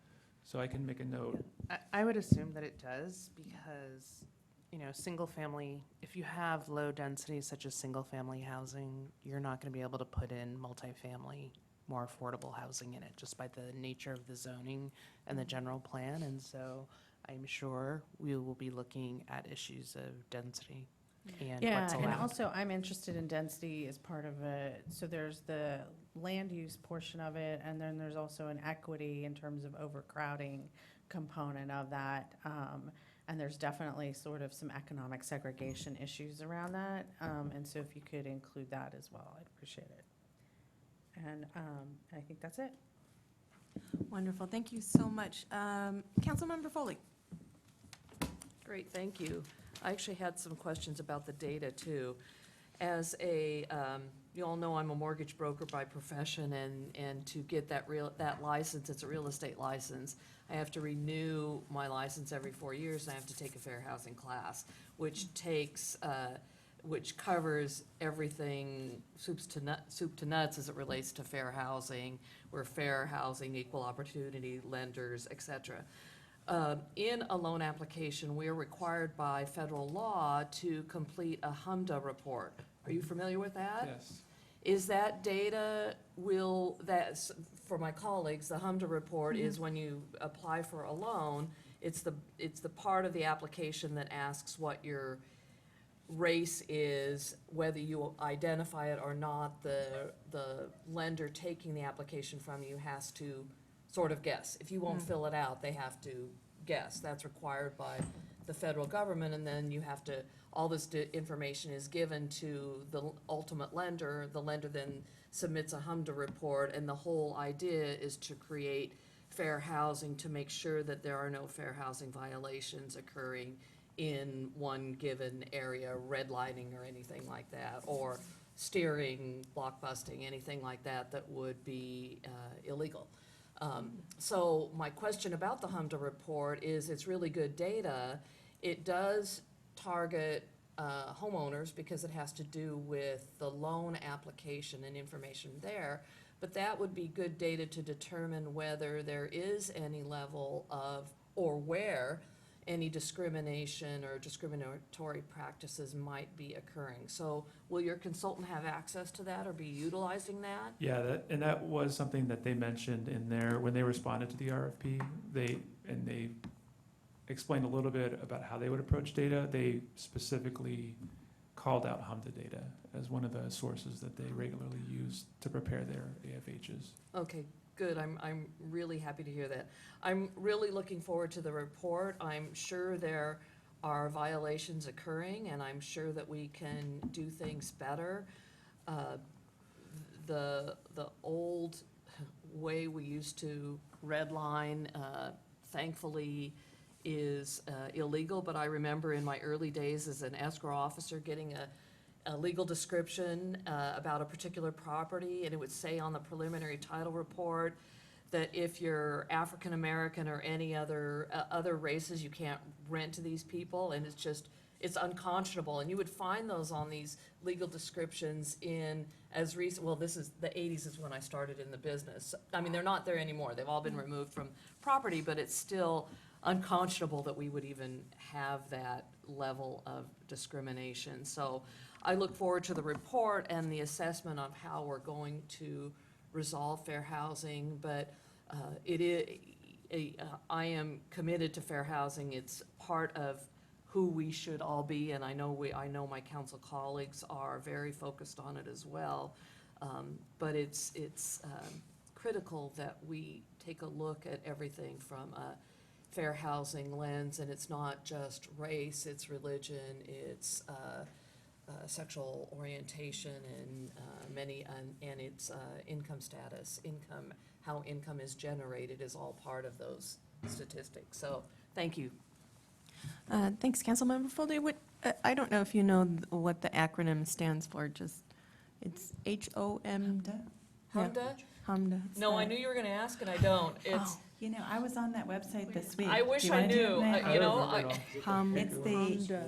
Speaker 8: So I can make a note.
Speaker 11: I would assume that it does because, single family, if you have low density such as single family housing, you're not going to be able to put in multifamily, more affordable housing in it just by the nature of the zoning and the general plan. And so I'm sure we will be looking at issues of density and
Speaker 10: Yeah,
Speaker 11: what's
Speaker 10: and
Speaker 11: allowed.
Speaker 10: also I'm interested in density as part of it. So there's the land use portion of it, and then there's also an equity in terms of overcrowding component of that. And there's definitely sort of some economic segregation issues around that. And so if you could include that as well, I'd appreciate it. And I think that's it.
Speaker 1: Wonderful, thank you so much. Councilmember Foley?
Speaker 6: Great, thank you. I actually had some questions about the data, too. As a, you all know I'm a mortgage broker by profession, and to get that license, it's a real estate license, I have to renew my license every 4 years, and I have to take a fair housing class, which covers everything, soup to nuts as it relates to fair housing. We're fair housing, equal opportunity lenders, et cetera. In a loan application, we are required by federal law to complete a HMDA report. Are you familiar with that?
Speaker 8: Yes.
Speaker 6: Is that data, for my colleagues, the HMDA report is when you apply for a loan, it's the part of the application that asks what your race is, whether you identify it or not. The lender taking the application from you has to sort of guess. If you won't fill it out, they have to guess. That's required by the federal government, and then you have to, all this information is given to the ultimate lender. The lender then submits a HMDA report, and the whole idea is to create fair housing to make sure that there are no fair housing violations occurring in one given area, redlining or anything like that, or steering, block busting, anything like that that would be illegal. So my question about the HMDA report is it's really good data. It does target homeowners because it has to do with the loan application and information there, but that would be good data to determine whether there is any level of, or where any discrimination or discriminatory practices might be occurring. So will your consultant have access to that or be utilizing that?
Speaker 8: Yeah, that was something that they mentioned in there when they responded to the RFP. They explained a little bit about how they would approach data. They specifically called out HMDA data as one of the sources that they regularly use to prepare their AFHs.
Speaker 6: Okay, good. I'm really happy to hear that. I'm really looking forward to the report. I'm sure there are violations occurring, and I'm sure that we can do things better. The old way we used to redline, thankfully, is illegal, but I remember in my early days as an escrow officer getting a legal description about a particular property, and it would say on the preliminary title report that if you're African American or any other races, you can't rent to these people, and it's unconscionable. And you would find those on these legal descriptions in as recent, well, this is the 80s is when I started in the business. I mean, they're not there anymore. They've all been removed from property, but it's still unconscionable that we would even have that level of discrimination. So I look forward to the report and the assessment of how we're going to resolve fair housing, but I am committed to fair housing. It's part of who we should all be, and I know my council colleagues are very focused on it as well. But it's critical that we take a look at everything from a fair housing lens, and it's not just race, it's religion, it's sexual orientation, and and it's income status, how income is generated is all part of those statistics. So, thank you.
Speaker 1: Thanks, Councilmember Foley. I don't know if you know what the acronym stands for, it's HOMDA?
Speaker 6: HMDA?
Speaker 1: HMDA.
Speaker 6: No, I knew you were gonna ask, and I don't. It's,
Speaker 7: I was on that website this week.
Speaker 6: I wish
Speaker 7: Do you
Speaker 6: I
Speaker 7: wanna do
Speaker 6: knew.
Speaker 7: it, Matt?
Speaker 6: You know,
Speaker 7: It's the,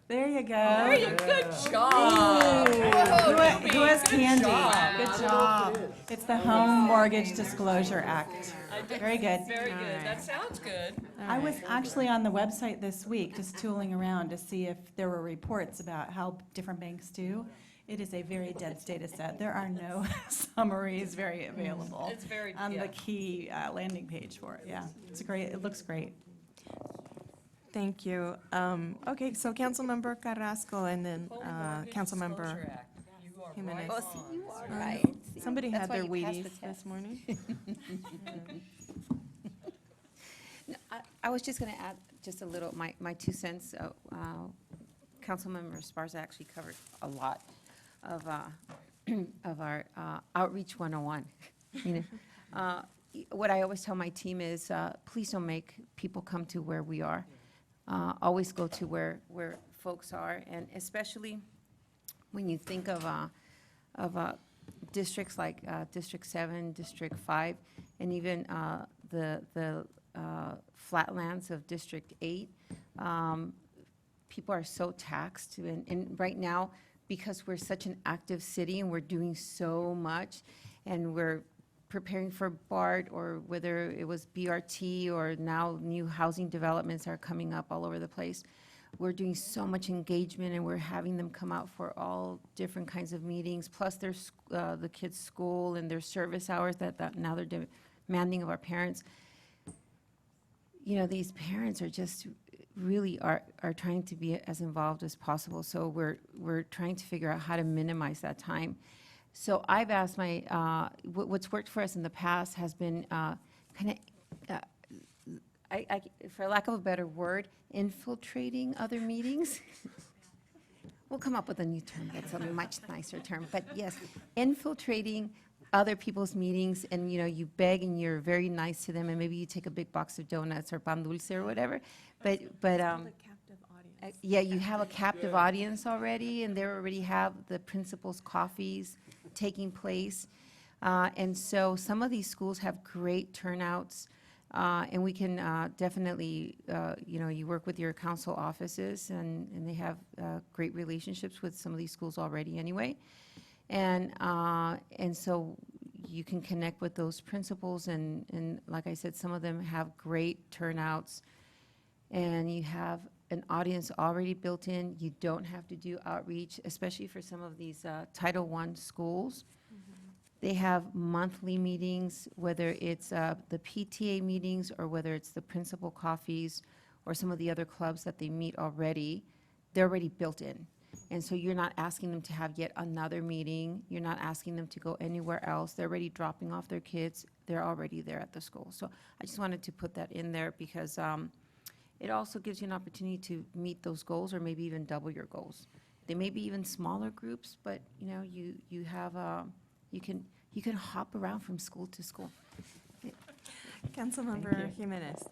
Speaker 7: there you go.
Speaker 6: There you, good
Speaker 7: Who
Speaker 6: job.
Speaker 7: has It's handy. Good job. It's the Home Mortgage Disclosure Act. Very good.
Speaker 6: Very good, that sounds good.
Speaker 7: I was actually on the website this week, just tooling around to see if there were reports about how different banks do. It is a very dense data set. There are no summaries very available
Speaker 6: It's very,
Speaker 7: on
Speaker 6: yeah.
Speaker 7: the key landing page for it. Yeah, it's great. It looks great.
Speaker 1: Thank you. Okay, so Councilmember Carrasco and then Councilmember Jimenez.
Speaker 3: Oh, see, you are
Speaker 1: right.
Speaker 3: right. See,
Speaker 1: Somebody
Speaker 3: that's
Speaker 1: had
Speaker 3: why
Speaker 1: their
Speaker 3: you passed the
Speaker 1: Wheaties
Speaker 3: test.
Speaker 1: this morning.
Speaker 3: No, I was just going to add just a little, my 2 cents. Councilmember Esparza actually covered a lot of our Outreach 101. You know, what I always tell my team is, please don't make people come to where we are. Always go to where folks are, and especially when you think of districts like District 7, District 5, and even the flatlands of District 8. People are so taxed, and right now, because we're such an active city and we're doing so much, and we're preparing for BART, or whether it was BRT, or now new housing developments are coming up all over the place. We're doing so much engagement, and we're having them come out for all different kinds of meetings, plus there's the kids' school and their service hours that now they're demanding of our parents. You know, these parents are just really are trying to be as involved as possible, so we're trying to figure out how to minimize that time. So I've asked what's worked for us in the past has been kind of, for lack of a better word, infiltrating other meetings. We'll come up with a new term that's a much nicer term, but yes, infiltrating other people's meetings, and you beg and you're very nice to them, and maybe you take a big box of donuts or pan dulce or whatever, but yeah, you have a captive audience already, and they already have the principal's coffees taking place. And so some of these schools have great turnouts, and we can definitely, you work with your council offices, and they have great relationships with some of these schools already anyway. And so you can connect with those principals, and like I said, some of them have great turnouts, and you have an audience already built in. You don't have to do outreach, especially for some of these Title I schools. They have monthly meetings, whether it's the PTA meetings or whether it's the principal coffees or some of the other clubs that they meet already. They're already built in. And so you're not asking them to have yet another meeting. You're not asking them to go anywhere else. They're already dropping off their kids. They're already there at the school. So I just wanted to put that in there because it also gives you an opportunity to meet those goals or maybe even double your goals. They may be even smaller groups, but you have you can hop around from school to school.
Speaker 1: Councilmember Jimenez.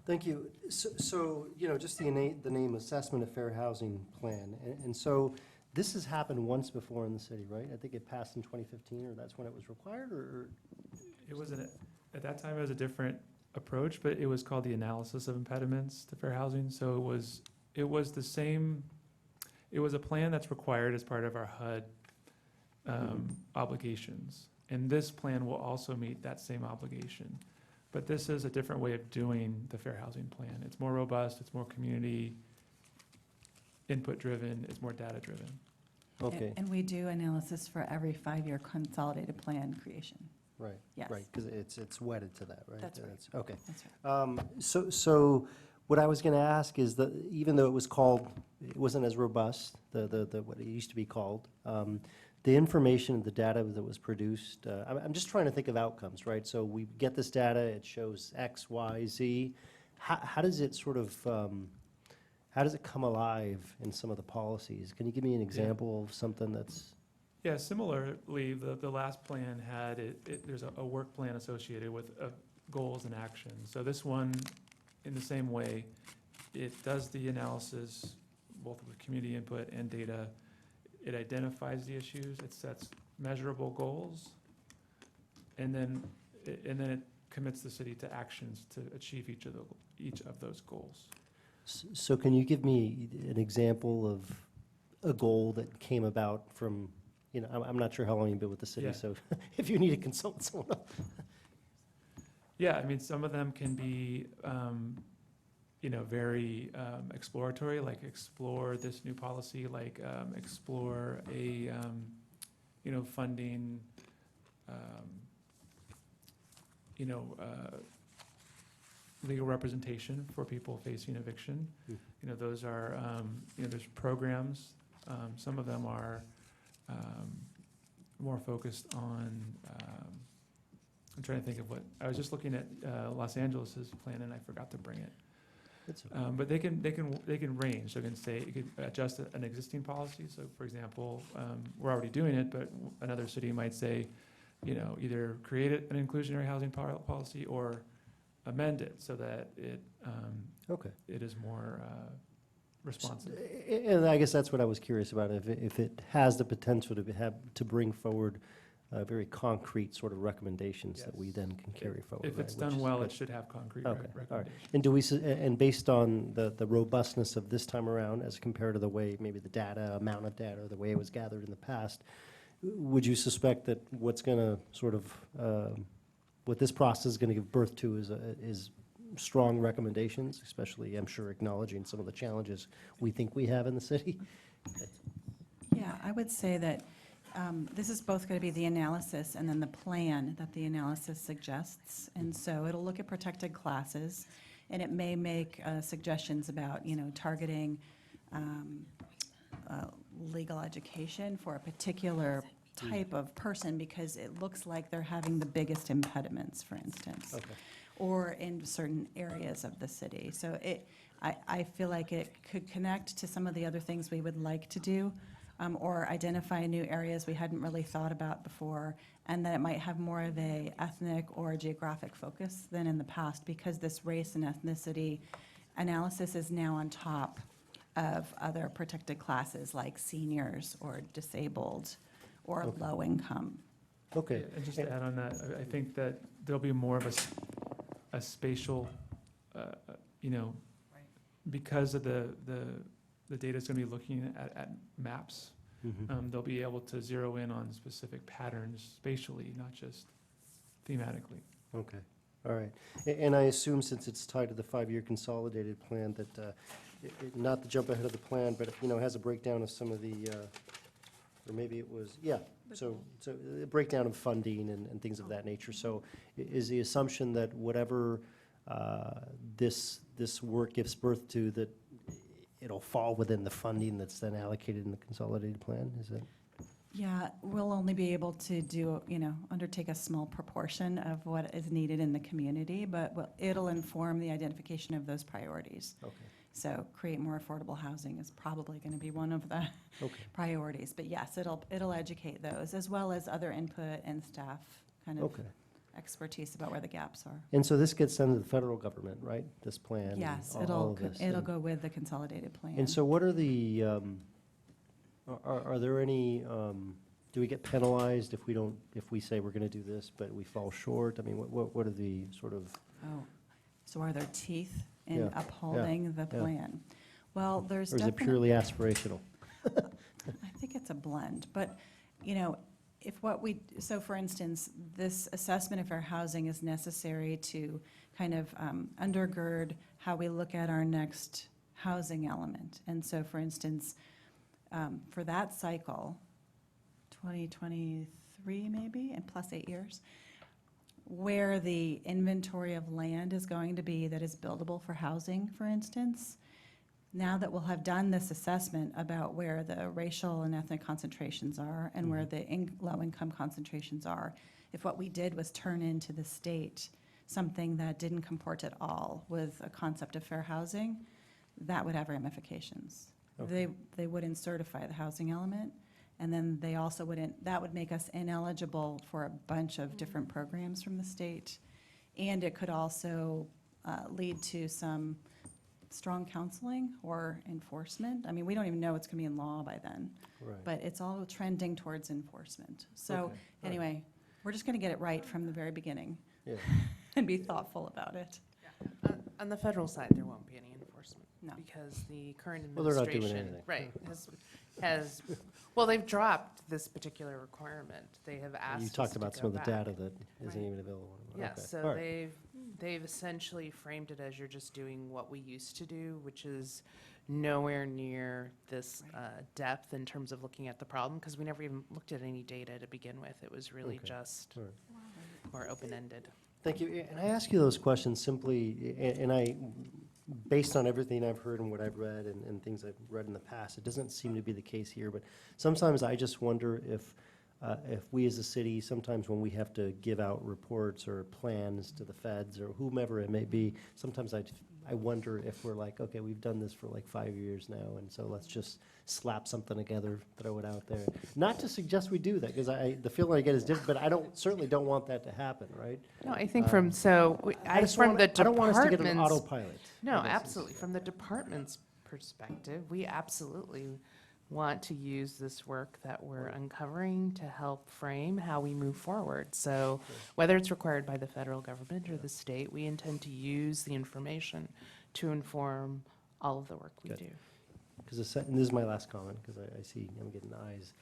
Speaker 9: Thank you. So just the name Assessment of Fair Housing Plan. And so this has happened once before in the city, right? I think it passed in 2015, or that's when it was required, or?
Speaker 8: It was at that time, it was a different approach, but it was called the Analysis of Impediments to Fair Housing. So it was the same, it was a plan that's required as part of our HUD obligations. And this plan will also meet that same obligation. But this is a different way of doing the Fair Housing Plan. It's more robust, it's more community input-driven, it's more data-driven.
Speaker 9: Okay,
Speaker 7: And we do analysis for every 5-year consolidated plan creation.
Speaker 9: right,
Speaker 7: Yes.
Speaker 9: right, because it's wedded to that, right?
Speaker 7: That's right.
Speaker 9: Okay.
Speaker 7: That's right.
Speaker 9: So what I was going to ask is that even though it wasn't as robust, what it used to be called, the information, the data that was produced, I'm just trying to think of outcomes, right? So we get this data, it shows X, Y, Z. How does it sort of, how does it come alive in some of the policies? Can you give me an example of something that's?
Speaker 8: Yeah, similarly, the last plan had, there's a work plan associated with goals and actions. So this one, in the same way, it does the analysis, both with community input and data. It identifies the issues, it sets measurable goals, and then it commits the city to actions to achieve each of those goals.
Speaker 9: So can you give me an example of a goal that came about from, you know, I'm not sure how long you've been with the city,
Speaker 8: Yeah.
Speaker 9: so if you need to consult someone else.
Speaker 8: Yeah, I mean, some of them can be, you know, very exploratory, like explore this new policy, like explore a, you know, funding, you know, legal representation for people facing eviction.
Speaker 9: Hmm.
Speaker 8: You know, those are, you know, there's programs. Some of them are more focused on, I'm trying to think of what, I was just looking at Los Angeles's plan and I forgot to bring it.
Speaker 9: That's okay.
Speaker 8: But they can range, so they can say, you could adjust an existing policy, so for example, we're already doing it, but another city might say, you know, either create an inclusionary housing policy or amend it so that it,
Speaker 9: Okay.
Speaker 8: it is more responsive.
Speaker 9: And I guess that's what I was curious about, if it has the potential to bring forward very concrete sort of recommendations that we
Speaker 8: Yes.
Speaker 9: then can carry forward.
Speaker 8: If it's
Speaker 9: right,
Speaker 8: done
Speaker 9: which is
Speaker 8: well,
Speaker 9: good.
Speaker 8: it should have concrete
Speaker 9: Okay, all right.
Speaker 8: recommendations.
Speaker 9: And do we, and based on the robustness of this time around as compared to the way, maybe the data, amount of data, or the way it was gathered in the past, would you suspect that what's going to sort of, what this process is going to give birth to is strong recommendations, especially, I'm sure, acknowledging some of the challenges we think we have in the city?
Speaker 7: Yeah, I would say that this is both going to be the analysis and then the plan that the analysis suggests. And so it'll look at protected classes, and it may make suggestions about, you know, targeting legal education for a particular type of person because it looks like they're having the biggest impediments, for instance.
Speaker 9: Okay.
Speaker 7: Or in certain areas of the city. So I feel like it could connect to some of the other things we would like to do, or identify new areas we hadn't really thought about before, and that it might have more of a ethnic or geographic focus than in the past, because this race and ethnicity analysis is now on top of other protected classes like seniors or disabled or
Speaker 9: Okay.
Speaker 7: low income.
Speaker 9: Okay.
Speaker 8: Yeah, and just to add on that, I think that there'll be more of a spatial, you know, because of the data's gonna be looking at maps,
Speaker 9: Mhm.
Speaker 8: they'll be able to zero in on specific patterns spatially, not just thematically.
Speaker 9: Okay, all right. And I assume, since it's tied to the five-year consolidated plan, that, not to jump ahead of the plan, but, you know, has a breakdown of some of the, or maybe it was, yeah, so a breakdown of funding and things of that nature. So is the assumption that whatever this work gives birth to, that it'll fall within the funding that's then allocated in the consolidated plan? Is it?
Speaker 7: Yeah, we'll only be able to do, you know, undertake a small proportion of what is needed in the community, but it'll inform the identification of those priorities.
Speaker 9: Okay,
Speaker 7: So create more affordable housing is probably going to be one of the
Speaker 9: okay.
Speaker 7: priorities. But yes, it'll educate those, as well as other input and staff kind of
Speaker 9: Okay.
Speaker 7: expertise about where the gaps are.
Speaker 9: And so this gets sent to the federal government, right? This plan? and
Speaker 7: Yes,
Speaker 9: all of this,
Speaker 7: it'll
Speaker 9: and-
Speaker 7: go with the consolidated plan.
Speaker 9: And so what are the, are there any, do we get penalized if we say we're going to do this, but we fall short? I mean, what are the sort of,
Speaker 7: Oh, so are there teeth in
Speaker 9: Yeah,
Speaker 7: upholding the
Speaker 9: yeah.
Speaker 7: plan? Well, there's
Speaker 9: or is it
Speaker 7: definitely.
Speaker 9: purely aspirational?
Speaker 7: I think it's a blend, but, you know, so for instance, this assessment of fair housing is necessary to kind of undergird how we look at our next housing element. And so, for instance, for that cycle, 2023 maybe, and plus 8 years, where the inventory of land is going to be that is buildable for housing, for instance, now that we'll have done this assessment about where the racial and ethnic concentrations are and where the low-income concentrations are, if what we did was turn into the state something that didn't comport at all with a concept of fair housing, that would have ramifications.
Speaker 9: Okay.
Speaker 7: They wouldn't certify the housing element, and then they also wouldn't, that would make us ineligible for a bunch of different programs from the state. And it could also lead to some strong counseling or enforcement. I mean, we don't even know what's going to be in law by then,
Speaker 9: Right.
Speaker 7: but it's all trending towards enforcement. So
Speaker 9: Okay, all right.
Speaker 7: anyway, we're just going to get it right from the very beginning
Speaker 9: Yeah.
Speaker 7: and be thoughtful about it.
Speaker 11: On the federal side, there won't be any enforcement.
Speaker 7: No.
Speaker 11: Because the current
Speaker 9: Well, they're not doing
Speaker 11: administration.
Speaker 9: anything.
Speaker 11: Right, has has, well, they've dropped this particular requirement. They have asked
Speaker 9: You
Speaker 11: us
Speaker 9: talked
Speaker 11: to
Speaker 9: about
Speaker 11: go
Speaker 9: some of the
Speaker 11: back.
Speaker 9: data that isn't
Speaker 11: Right.
Speaker 9: even available anymore.
Speaker 11: Yes,
Speaker 9: Okay.
Speaker 11: so
Speaker 9: All right.
Speaker 11: they've essentially framed it as you're just doing what we used to do, which is nowhere near this depth in terms of looking at the problem, because we never even looked at any data to begin with. It was really
Speaker 9: Okay.
Speaker 11: just
Speaker 9: All right.
Speaker 11: more open-ended.
Speaker 9: Thank you. And I ask you those questions simply, and I, based on everything I've heard and what I've read and things I've read in the past, it doesn't seem to be the case here, but sometimes I just wonder if we as a city, sometimes when we have to give out reports or plans to the feds or whomever it may be, sometimes I wonder if we're like, okay, we've done this for like 5 years now, and so let's just slap something together, throw it out there. Not to suggest we do that, because the feeling I get is different, but I certainly don't want that to happen, right?
Speaker 11: No, I think from, so,
Speaker 9: I just
Speaker 11: from
Speaker 9: want,
Speaker 11: the
Speaker 9: I don't want us to get an
Speaker 11: department's
Speaker 9: autopilot.
Speaker 11: No,
Speaker 9: I guess is-
Speaker 11: absolutely. From the department's perspective, we absolutely want to use this work that we're uncovering to help frame how we move forward. So whether it's required by the federal government or the state, we intend to use the information to inform all of the work we
Speaker 9: Good.
Speaker 11: do.
Speaker 9: Because and this is my last comment, because I see I'm getting eyes.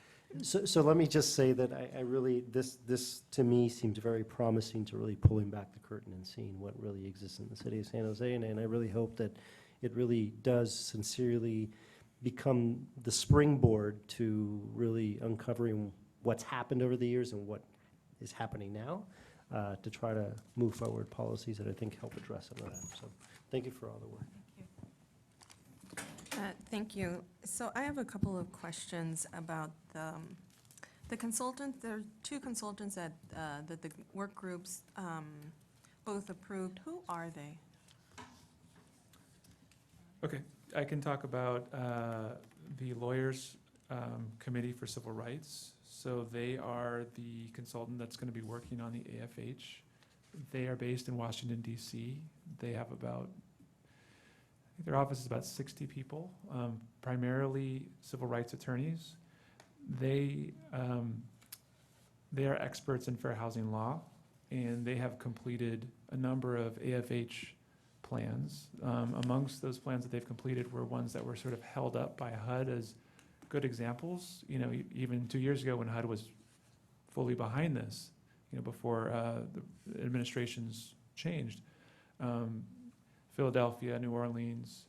Speaker 9: So let me just say that I really, this to me seems very promising, to really pulling back the curtain and seeing what really exists in the city of San Jose. And I really hope that it really does sincerely become the springboard to really uncovering what's happened over the years and what is happening now, to try to move forward policies that I think help address some of that. So thank you for all the work.
Speaker 1: Thank you. So I have a couple of questions about the consultant. There are two consultants that the work groups both approved. Who are they?
Speaker 8: Okay, I can talk about the Lawyers Committee for Civil Rights. So they are the consultant that's going to be working on the AFH. They are based in Washington, D.C. They have about, I think their office is about 60 people, primarily civil rights attorneys. They are experts in fair housing law, and they have completed a number of AFH plans. Amongst those plans that they've completed were ones that were sort of held up by HUD as good examples. You know, even 2 years ago when HUD was fully behind this, you know, before the administrations changed, Philadelphia, New Orleans,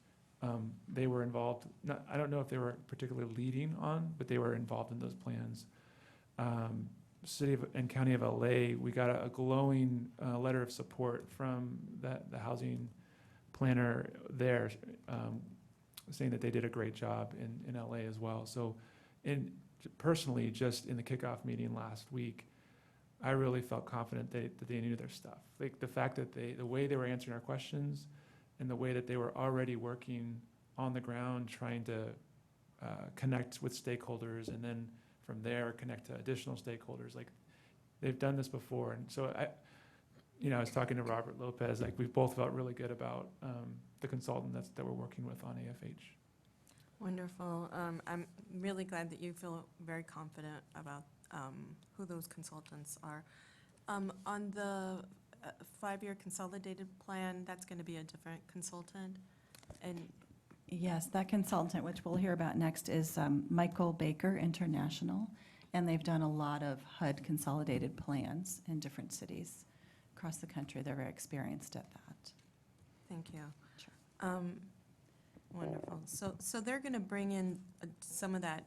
Speaker 8: they were involved. I don't know if they were particularly leading on, but they were involved in those plans. City and County of LA, we got a glowing letter of support from the housing planner there, saying that they did a great job in LA as well. So personally, just in the kickoff meeting last week, I really felt confident that they knew their stuff. Like the fact that the way they were answering our questions and the way that they were already working on the ground, trying to connect with stakeholders, and then from there connect to additional stakeholders. Like, they've done this before. And so I was talking to Robert Lopez, like, we've both felt really good about the consultant that we're working with on AFH.
Speaker 1: Wonderful. I'm really glad that you feel very confident about who those consultants are. On the 5-year consolidated plan, that's going to be a different consultant? And
Speaker 7: Yes, that consultant, which we'll hear about next, is Michael Baker International, and they've done a lot of HUD consolidated plans in different cities across the country. They're very experienced at that.
Speaker 1: thank you.
Speaker 7: Sure.
Speaker 1: Wonderful. So they're going to bring in some of that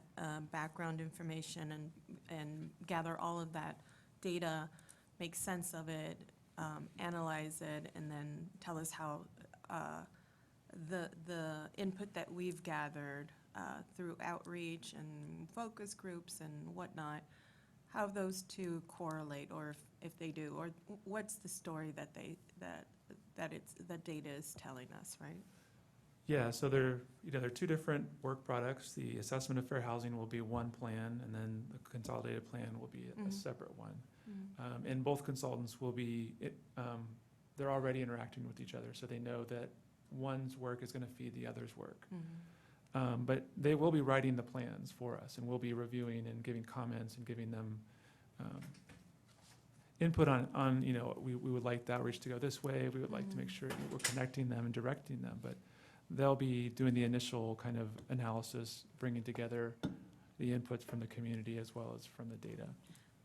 Speaker 1: background information and gather all of that data, make sense of it, analyze it, and then tell us how the input that we've gathered through outreach and focus groups and whatnot, how those two correlate, or if they do, or what's the story that the data is telling us, right?
Speaker 8: Yeah, so they're two different work products. The assessment of fair housing will be one plan, and then the consolidated plan will be a separate one. And both consultants will be, they're already interacting with each other, so they know that one's work is going to feed the other's work. But they will be writing the plans for us, and we'll be reviewing and giving comments and giving them input on we would like the outreach to go this way. We would like to make sure that we're connecting them and directing them. But they'll be doing the initial kind of analysis, bringing together the inputs from the community as well as from the data.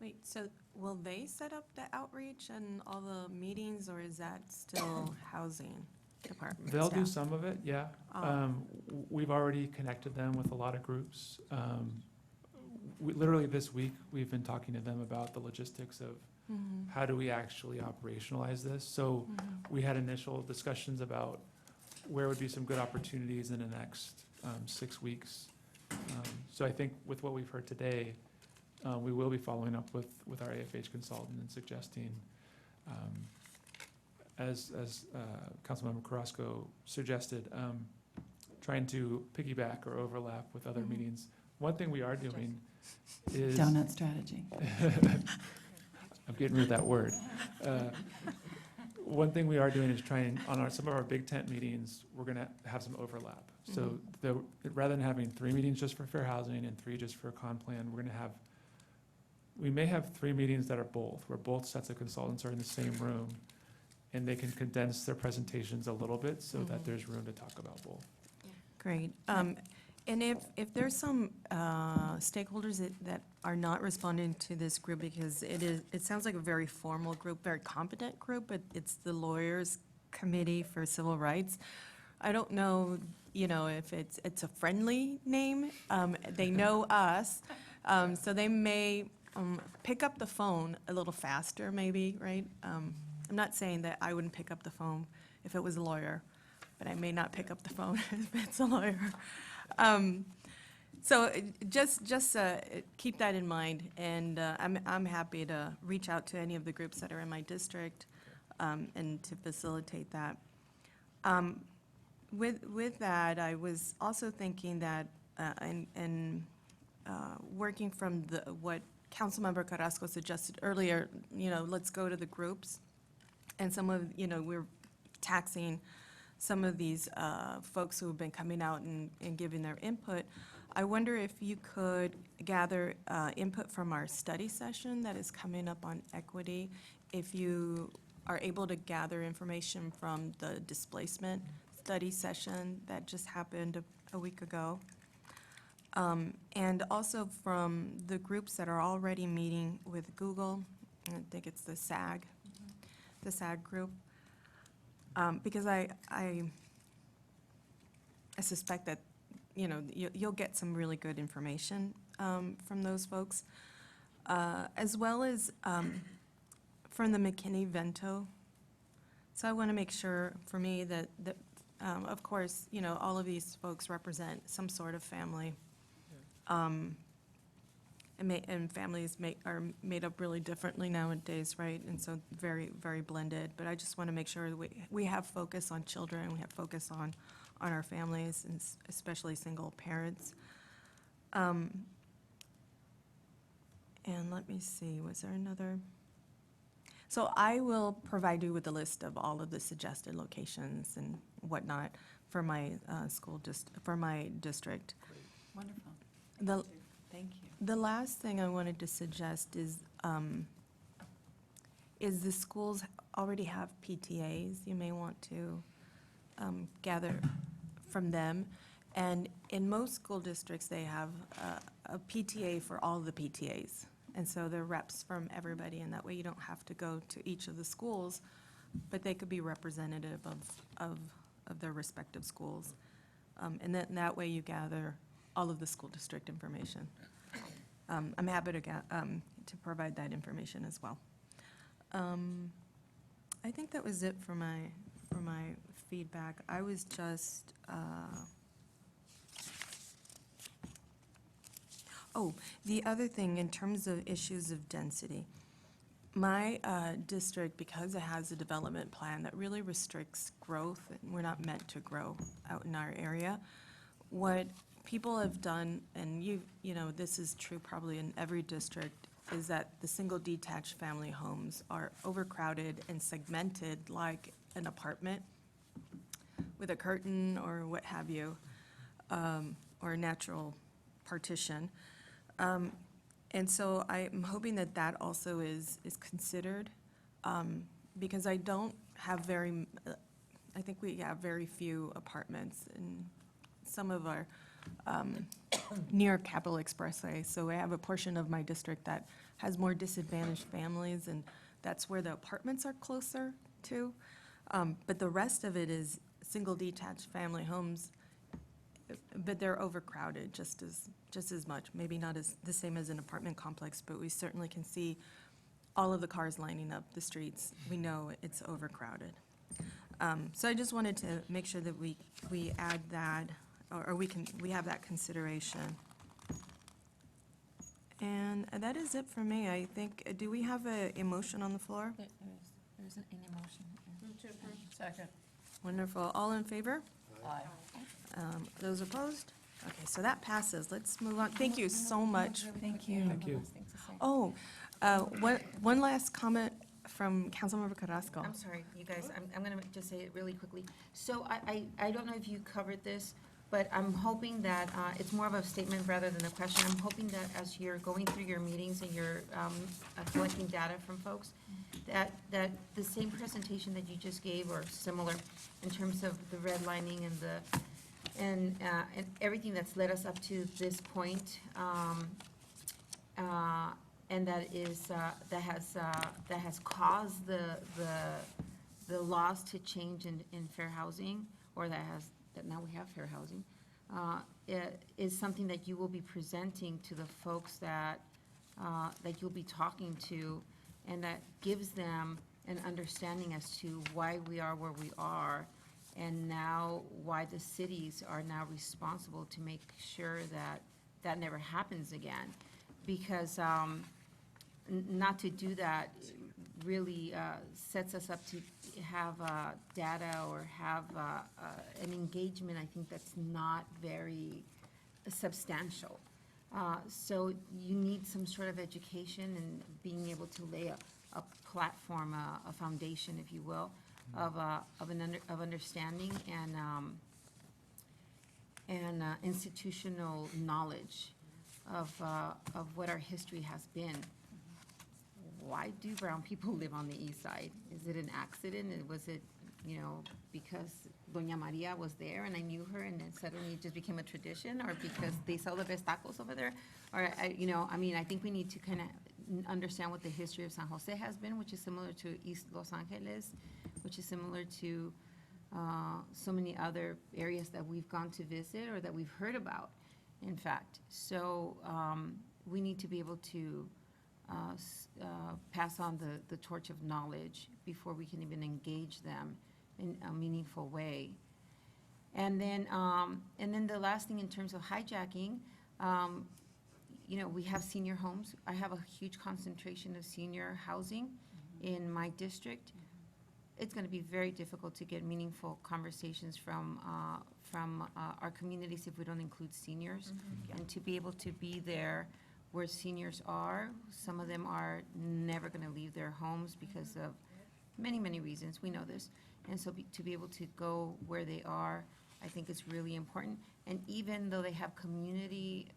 Speaker 1: Wait, so will they set up the outreach and all the meetings, or is that still housing department
Speaker 8: They'll do
Speaker 1: staff?
Speaker 8: some of it, yeah.
Speaker 1: Oh.
Speaker 8: We've already connected them with a lot of groups. Literally this week, we've been talking to them about the logistics of
Speaker 1: Mhm.
Speaker 8: how do we actually operationalize this. So
Speaker 1: Mhm.
Speaker 8: we had initial discussions about where would be some good opportunities in the next 6 weeks. So I think with what we've heard today, we will be following up with our AFH consultant and suggesting, as Councilmember Carrasco suggested, trying to piggyback or overlap with other
Speaker 1: Mhm.
Speaker 8: meetings. One thing we are doing is.
Speaker 7: Donut strategy.
Speaker 8: I'm getting rid of that word. One thing we are doing is trying, on some of our big tent meetings, we're gonna have some overlap. So rather than having 3 meetings just for fair housing and 3 just for con plan, we may have 3 meetings that are both, where both sets of consultants are in the same room, and they can condense their presentations a little bit so that there's room to talk about both.
Speaker 1: Great. And if there's some stakeholders that are not responding to this group, because it sounds like a very formal group, very competent group, but it's the Lawyers Committee for Civil Rights. I don't know, if it's a friendly name. They know us, so they may pick up the phone a little faster, maybe, right? I'm not saying that I wouldn't pick up the phone if it was a lawyer, but I may not pick up the phone if it's a lawyer. So just keep that in mind, and I'm happy to reach out to any of the groups that are in my district and to facilitate that. With that, I was also thinking that, working from what Councilmember Carrasco suggested earlier, let's go to the groups, and some of, we're taxing some of these folks who have been coming out and giving their input. I wonder if you could gather input from our study session that is coming up on equity, if you are able to gather information from the displacement study session that just happened a week ago. And also from the groups that are already meeting with Google. I think it's the SAG group. Because I suspect that, you'll get some really good information from those folks, as well as from the McKinney-Vento. So I want to make sure, for me, that of course, all of these folks represent some sort of family. And families are made up really differently nowadays, right? And so very, very blended. But I just want to make sure that we have focus on children, we have focus on our families, and especially single parents. And let me see, was there another? So I will provide you with a list of all of the suggested locations and whatnot for my for my district.
Speaker 7: Wonderful. Thank you.
Speaker 1: The last thing I wanted to suggest is the schools already have PTAs. You may want to gather from them. And in most school districts, they have a PTA for all the PTAs. And so they're reps from everybody, and that way you don't have to go to each of the schools, but they could be representative of their respective schools. And that way you gather all of the school district information. I'm happy to provide that information as well. I think that was it for my feedback. I was just, the other thing, in terms of issues of density, my district, because it has a development plan that really restricts growth, and we're not meant to grow out in our area, what people have done, and this is true probably in every district, is that the single detached family homes are overcrowded and segmented like an apartment with a curtain or what have you, or a natural partition. And so I'm hoping that also is considered, because I think we have very few apartments in some of our near Capitol Expressway. So I have a portion of my district that has more disadvantaged families, and that's where the apartments are closer to. But the rest of it is single detached family homes, but they're overcrowded just as much. Maybe not as, the same as an apartment complex, but we certainly can see all of the cars lining up the streets. We know it's overcrowded. So I just wanted to make sure that we add that, or we have that consideration. And that is it for me, I think. Do we have a motion on the floor?
Speaker 3: There isn't any motion.
Speaker 6: Second.
Speaker 1: Wonderful. All in favor?
Speaker 6: Aye.
Speaker 1: Those opposed? Okay, so that passes. Let's move on. Thank you so much.
Speaker 7: Thank you.
Speaker 8: Thank you.
Speaker 1: Oh, one last comment from Councilmember Carrasco.
Speaker 3: I'm sorry, you guys, I'm gonna just say it really quickly. So I don't know if you covered this, but I'm hoping that, it's more of a statement rather than a question. I'm hoping that as you're going through your meetings and you're collecting data from folks, that the same presentation that you just gave or similar in terms of the redlining and everything that's led us up to this point, and that has caused the laws to change in fair housing, or that now we have fair housing, is something that you will be presenting to the folks that you'll be talking to, and that gives them an understanding as to why we are where we are, and now why the cities are now responsible to make sure that that never happens again. Because not to do that really sets us up to have data or have an engagement, I think, that's not very substantial. So you need some sort of education and being able to lay a platform, a foundation, if you will, of understanding and institutional knowledge of what our history has been. Why do brown people live on the east side? Is it an accident? And was it, because Doña Maria was there and I knew her and then suddenly it just became a tradition? Or because they sell the best tacos over there? Or, I think we need to kind of understand what the history of San Jose has been, which is similar to East Los Angeles, which is similar to so many other areas that we've gone to visit or that we've heard about, in fact. So we need to be able to pass on the torch of knowledge before we can even engage them in a meaningful way. And then the last thing in terms of hijacking, we have senior homes. I have a huge concentration of senior housing in my district. It's going to be very difficult to get meaningful conversations from our communities if we don't include seniors. And to be able to be there where seniors are, some of them are never going to leave their homes because of many, many reasons. We know this. And so to be able to go where they are, I think is really important. And even though they have community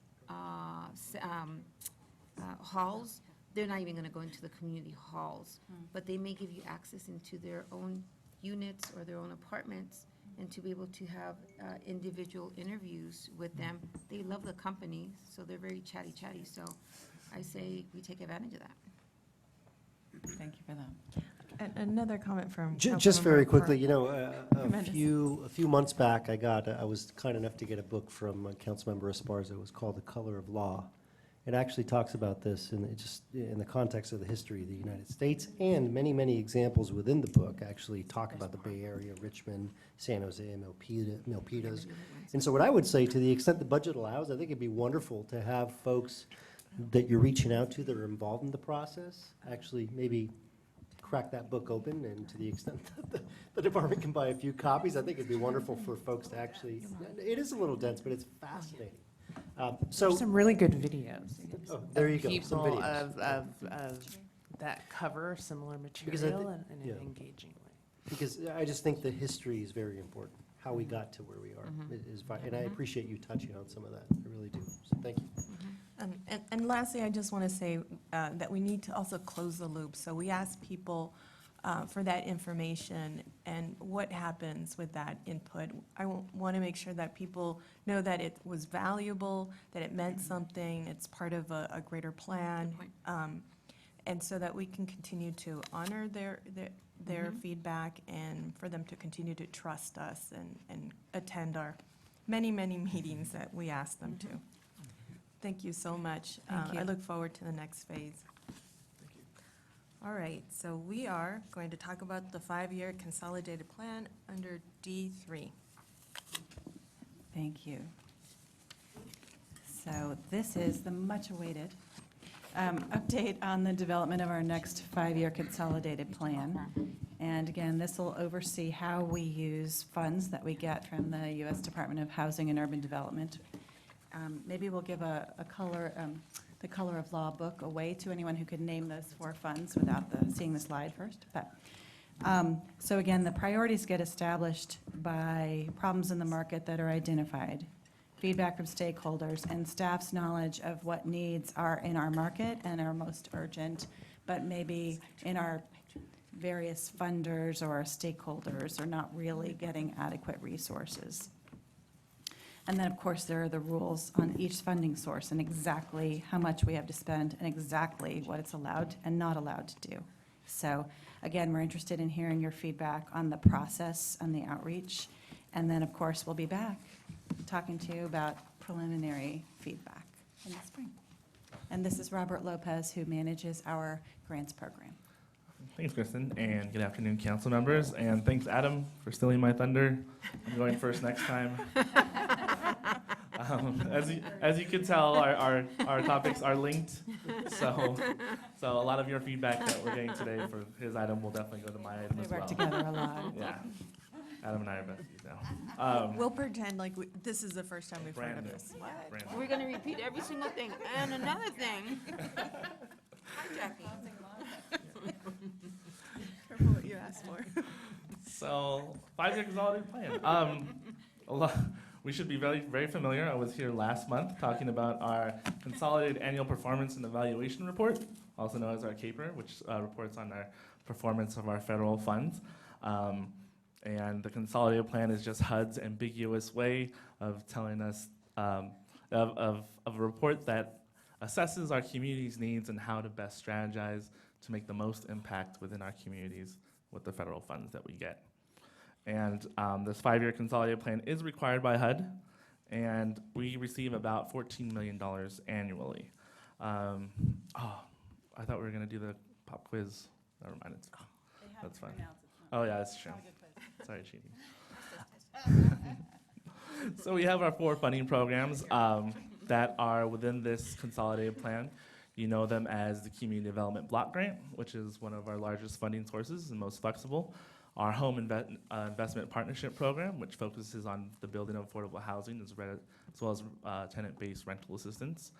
Speaker 3: halls, they're not even going to go into the community halls. But they may give you access into their own units or their own apartments, and to be able to have individual interviews with them. They love the company, so they're very chatty. So I say we take advantage of that.
Speaker 7: Thank you for that.
Speaker 1: Another comment from
Speaker 9: Just very
Speaker 1: Councilmember
Speaker 9: quickly,
Speaker 1: Park.
Speaker 9: a
Speaker 1: Tremendous.
Speaker 9: few months back, I was kind enough to get a book from Councilmember Esparza. It was called The Color of Law. It actually talks about this in the context of the history of the United States, and many, many examples within the book actually talk about the Bay Area, Richmond, San Jose, Milpitas. And so what I would say, to the extent the budget allows, I think it'd be wonderful to have folks that you're reaching out to that are involved in the process, actually maybe crack that book open, and to the extent that the department can buy a few copies, I think it'd be wonderful for folks to actually, it is a little dense, but it's fascinating.
Speaker 11: There's some really good videos.
Speaker 9: Oh, there you go, some
Speaker 11: People
Speaker 9: videos.
Speaker 11: of that cover similar
Speaker 9: Because I
Speaker 11: material
Speaker 9: thi-
Speaker 11: in
Speaker 9: yeah.
Speaker 11: an engaging way.
Speaker 9: Because I just think the history is very important. How we got to where we are is, and I appreciate you touching on some of that, I really do. So thank you.
Speaker 1: And lastly, I just want to say that we need to also close the loop. So we ask people for that information, and what happens with that input. I want to make sure that people know that it was valuable, that it meant something, it's part of a greater plan. And so that we can continue to honor their feedback and for them to continue to trust us and attend our many, many meetings that we ask them to. Thank you so much.
Speaker 7: Thank you.
Speaker 1: I look forward to the next phase. All right, so we are going to talk about the 5-year consolidated plan under D3.
Speaker 7: Thank you. So this is the much-awaited update on the development of our next 5-year consolidated plan. And again, this will oversee how we use funds that we get from the U.S. Department of Housing and Urban Development. Maybe we'll give the Color of Law book away to anyone who could name those 4 funds without seeing the slide first. But so again, the priorities get established by problems in the market that are identified, feedback from stakeholders, and staff's knowledge of what needs are in our market and are most urgent, but maybe in our various funders or our stakeholders are not really getting adequate resources. And then, of course, there are the rules on each funding source and exactly how much we have to spend and exactly what it's allowed and not allowed to do. So again, we're interested in hearing your feedback on the process and the outreach. And then, of course, we'll be back talking to you about preliminary feedback in the spring. And this is Robert Lopez, who manages our grants program.
Speaker 12: Thanks, Kristen, and good afternoon, council members. And thanks, Adam, for stealing my thunder. I'm going first next time. As you can tell, our topics are linked. So a lot of your feedback that we're getting today for his item will definitely go to my item
Speaker 7: We
Speaker 12: as well.
Speaker 7: work together a lot.
Speaker 12: Yeah, Adam and I are besties now.
Speaker 1: We'll pretend like this is the first time we've heard
Speaker 12: Brand
Speaker 1: of
Speaker 12: new.
Speaker 1: this.
Speaker 12: Brand new.
Speaker 3: We're going to repeat every single thing, and another thing.
Speaker 1: Careful what you ask for.
Speaker 12: So, 5-year consolidated plan. We should be very, very familiar. I was here last month talking about our consolidated annual performance and evaluation report, also known as our CAPER, which reports on our performance of our federal funds. And the consolidated plan is just HUD's ambiguous way of telling us of a report that assesses our community's needs and how to best strategize to make the most impact within our communities with the federal funds that we get. And this 5-year consolidated plan is required by HUD, and we receive about $14 million annually. I thought we were going to do the pop quiz. Never mind, that's fine. Oh yeah, that's true. Sorry, cheating. So we have our 4 funding programs that are within this consolidated plan. You know them as the Community Development Block Grant, which is one of our largest funding sources and most flexible. Our Home Investment Partnership Program, which focuses on the building of affordable housing as well as tenant-based rental assistance.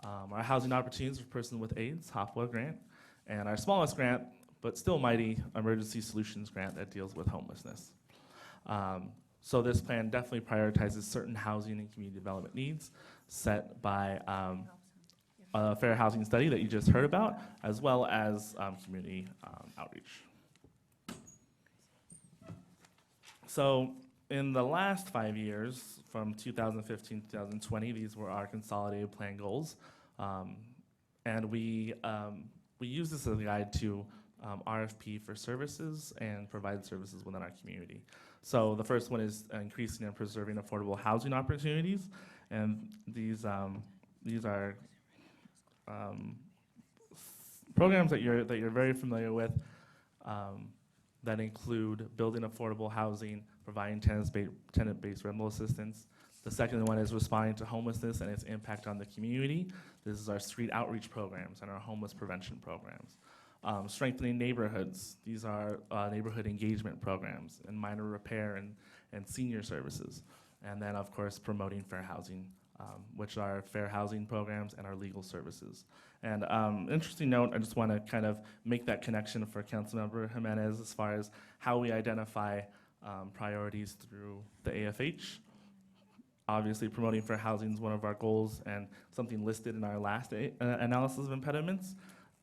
Speaker 12: Our Housing Opportunities for Persons with AIDS, HOPWA grant. And our smallest grant, but still mighty, Emergency Solutions Grant that deals with homelessness. So this plan definitely prioritizes certain housing and community development needs set by a fair housing study that you just heard about, as well as community outreach. So in the last 5 years, from 2015 to 2020, these were our consolidated plan goals. And we use this as a guide to RFP for services and provide services within our community. So the first one is increasing and preserving affordable housing opportunities. And these are programs that you're very familiar with that include building affordable housing, providing tenant-based rental assistance. The second one is responding to homelessness and its impact on the community. This is our street outreach programs and our homeless prevention programs. Strengthening neighborhoods. These are neighborhood engagement programs and minor repair and senior services. And then, of course, promoting fair housing, which are fair housing programs and our legal services. And interesting note, I just want to kind of make that connection for Councilmember Jimenez as far as how we identify priorities through the AFH. Obviously, promoting fair housing is one of our goals and something listed in our last analysis of impediments.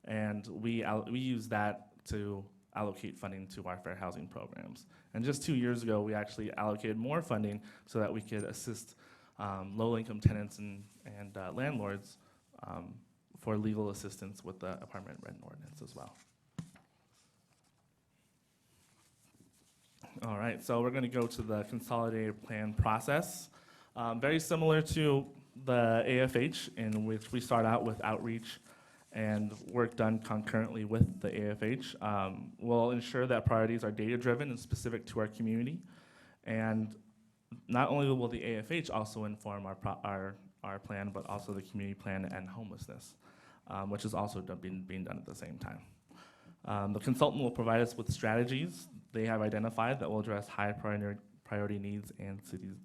Speaker 12: And we use that to allocate funding to our fair housing programs. And just 2 years ago, we actually allocated more funding so that we could assist low-income tenants and landlords for legal assistance with the apartment rent ordinance as well. All right, so we're going to go to the consolidated plan process. Very similar to the AFH, in which we start out with outreach and work done concurrently with the AFH. We'll ensure that priorities are data-driven and specific to our community. And not only will the AFH also inform our plan, but also the community plan and homelessness, which is also being done at the same time. The consultant will provide us with strategies they have identified that will address high priority needs and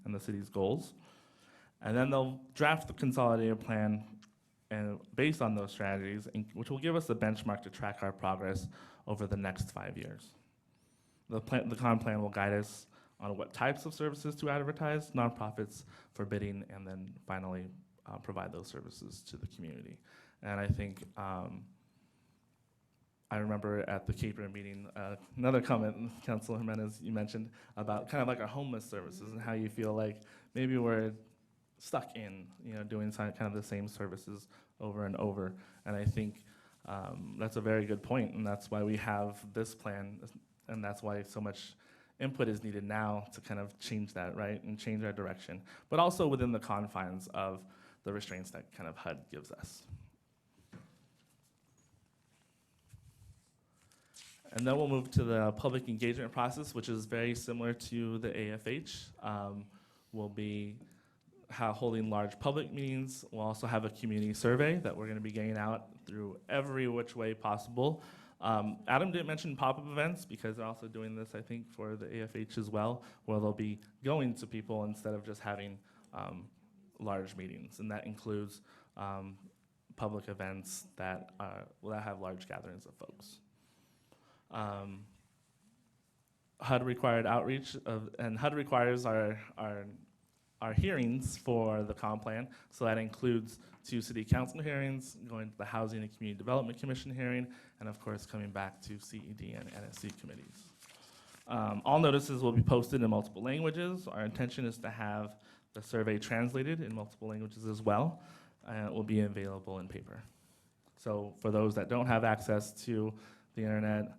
Speaker 12: the city's goals. And then they'll draft the consolidated plan and based on those strategies, which will give us a benchmark to track our progress over the next 5 years. The con plan will guide us on what types of services to advertise, nonprofits for bidding, and then finally provide those services to the community. And I think I remember at the Caper meeting, another comment, Councilor Jimenez, you mentioned about kind of like our homeless services and how you feel like maybe we're stuck in, doing kind of the same services over and over. And I think that's a very good point, and that's why we have this plan, and that's why so much input is needed now to kind of change that, right, and change our direction, but also within the confines of the restraints that kind of HUD gives us. And then we'll move to the public engagement process, which is very similar to the AFH. We'll be holding large public meetings. We'll also have a community survey that we're going to be getting out through every which way possible. Adam didn't mention pop-up events because they're also doing this, I think, for the AFH as well, where they'll be going to people instead of just having large meetings. And that includes public events that have large gatherings of folks. HUD required outreach and HUD requires our hearings for the comp plan. So that includes 2 city council hearings, going to the Housing and Community Development Commission hearing, and of course coming back to CED and NSC committees. All notices will be posted in multiple languages. Our intention is to have the survey translated in multiple languages as well, and it will be available in paper. So for those that don't have access to the internet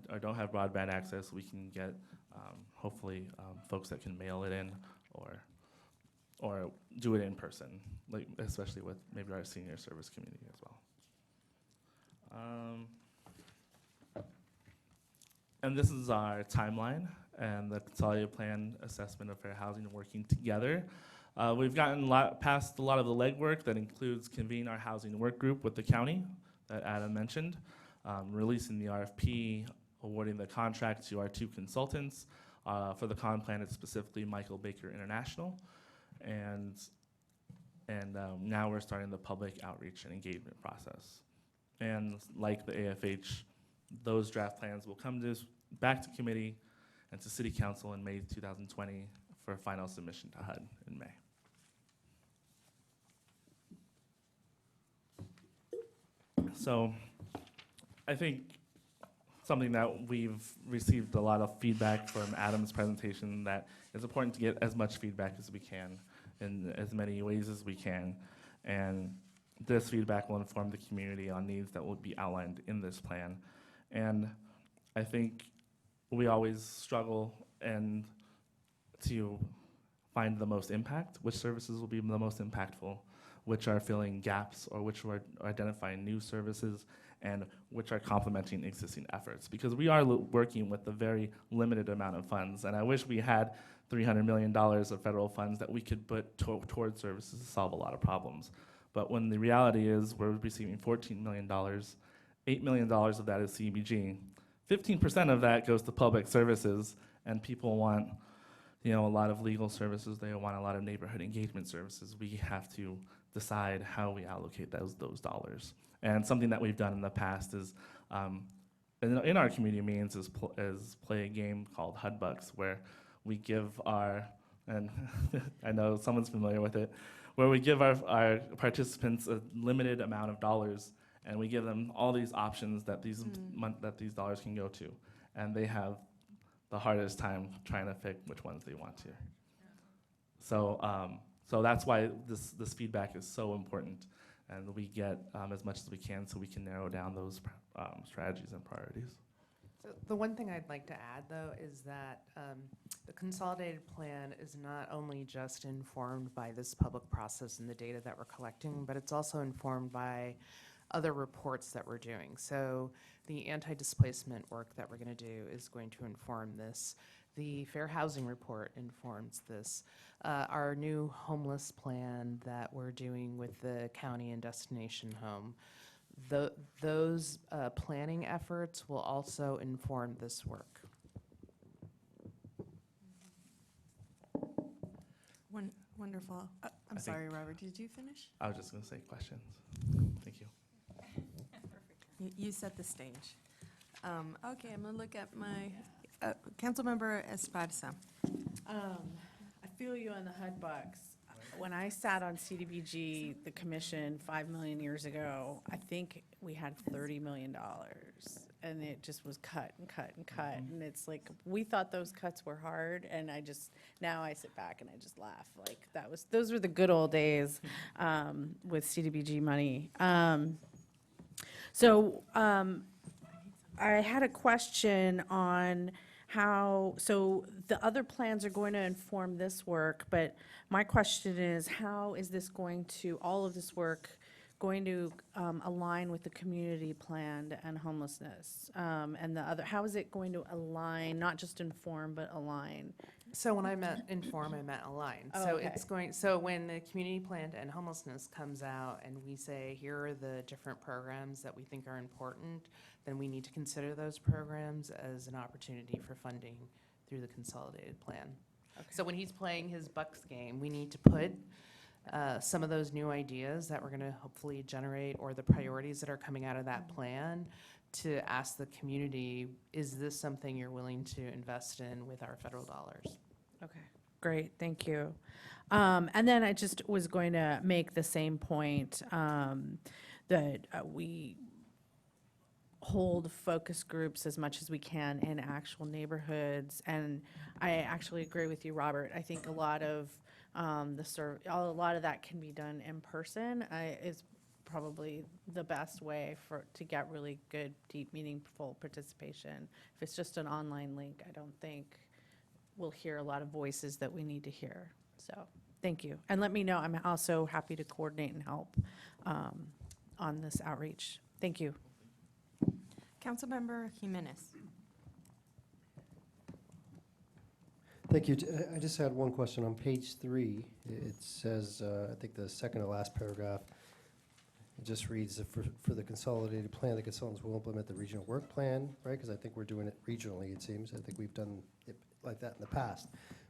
Speaker 12: or don't have broadband access, we can get hopefully folks that can mail it in or do it in person, like especially with maybe our senior service community as well. And this is our timeline and the consolidated plan assessment of fair housing working together. We've gotten past a lot of the legwork that includes convening our housing work group with the county that Adam mentioned, releasing the RFP, awarding the contract to our 2 consultants. For the con plan, it's specifically Michael Baker International. And now we're starting the public outreach and engagement process. And like the AFH, those draft plans will come back to committee and to City Council in May 2020 for final submission to HUD in May. So I think something that we've received a lot of feedback from Adam's presentation, that it's important to get as much feedback as we can in as many ways as we can. And this feedback will inform the community on needs that will be outlined in this plan. And I think we always struggle to find the most impact, which services will be the most impactful, which are filling gaps, or which are identifying new services, and which are complementing existing efforts. Because we are working with a very limited amount of funds, and I wish we had $300 million of federal funds that we could put towards services to solve a lot of problems. But when the reality is we're receiving $14 million, $8 million of that is CBG. 15% of that goes to public services, and people want a lot of legal services. They want a lot of neighborhood engagement services. We have to decide how we allocate those dollars. And something that we've done in the past is, in our community meetings, is play a game called HUD Bucks, where we give and I know someone's familiar with it, where we give our participants a limited amount of dollars, And we give them all these options that that these dollars can go to. And they have the hardest time trying to pick which ones they want to. So, so that's why this feedback is so important, and we get as much as we can so we can narrow down those strategies and priorities.
Speaker 11: So the one thing I'd like to add, though, is that the consolidated plan is not only just informed by this public process and the data that we're collecting, but it's also informed by other reports that we're doing. So the anti-displacement work that we're going to do is going to inform this. The fair housing report informs this. Our new homeless plan that we're doing with the county and destination home, those planning efforts will also inform this work.
Speaker 1: Wonderful. I'm sorry, Robert, did you finish?
Speaker 12: I was just going to say questions. Thank you.
Speaker 1: You set the stage. Okay, I'm gonna look at my, Councilmember Esparza.
Speaker 10: I feel you on the HUD bucks. When I sat on CDBG, the commission, 5 million years ago, I think we had $30 million. And it just was cut and cut and cut. And it's like, we thought those cuts were hard, and now I sit back and I just laugh. Like, those were the good old days with CDBG money. I had a question on so the other plans are going to inform this work, but my question is, how is this all of this work going to align with the community plan and homelessness? And how is it going to align, not just inform, but align?
Speaker 11: So when I meant inform, I meant align.
Speaker 10: Oh,
Speaker 11: So
Speaker 10: okay.
Speaker 11: so when the community plan to end homelessness comes out and we say, here are the different programs that we think are important, then we need to consider those programs as an opportunity for funding through the consolidated plan. So when he's playing his Bucks game, we need to put some of those new ideas that we're going to hopefully generate, or the priorities that are coming out of that plan, to ask the community, is this something you're willing to invest in with our federal dollars?
Speaker 10: Okay, great, thank you. And then I just was going to make the same point that we hold focus groups as much as we can in actual neighborhoods. And I actually agree with you, Robert. I think a lot of a lot of that can be done in person. Is probably the best way to get really good, deep, meaningful participation. If it's just an online link, I don't think we'll hear a lot of voices that we need to hear. So thank you. And let me know. I'm also happy to coordinate and help on this outreach. Thank you.
Speaker 1: Councilmember Jimenez.
Speaker 9: Thank you. I just had one question. On page 3, it says, I think the second to last paragraph, it just reads, that for the consolidated plan, the consultants will implement the regional work plan, right? Because I think we're doing it regionally, it seems. I think we've done it like that in the past.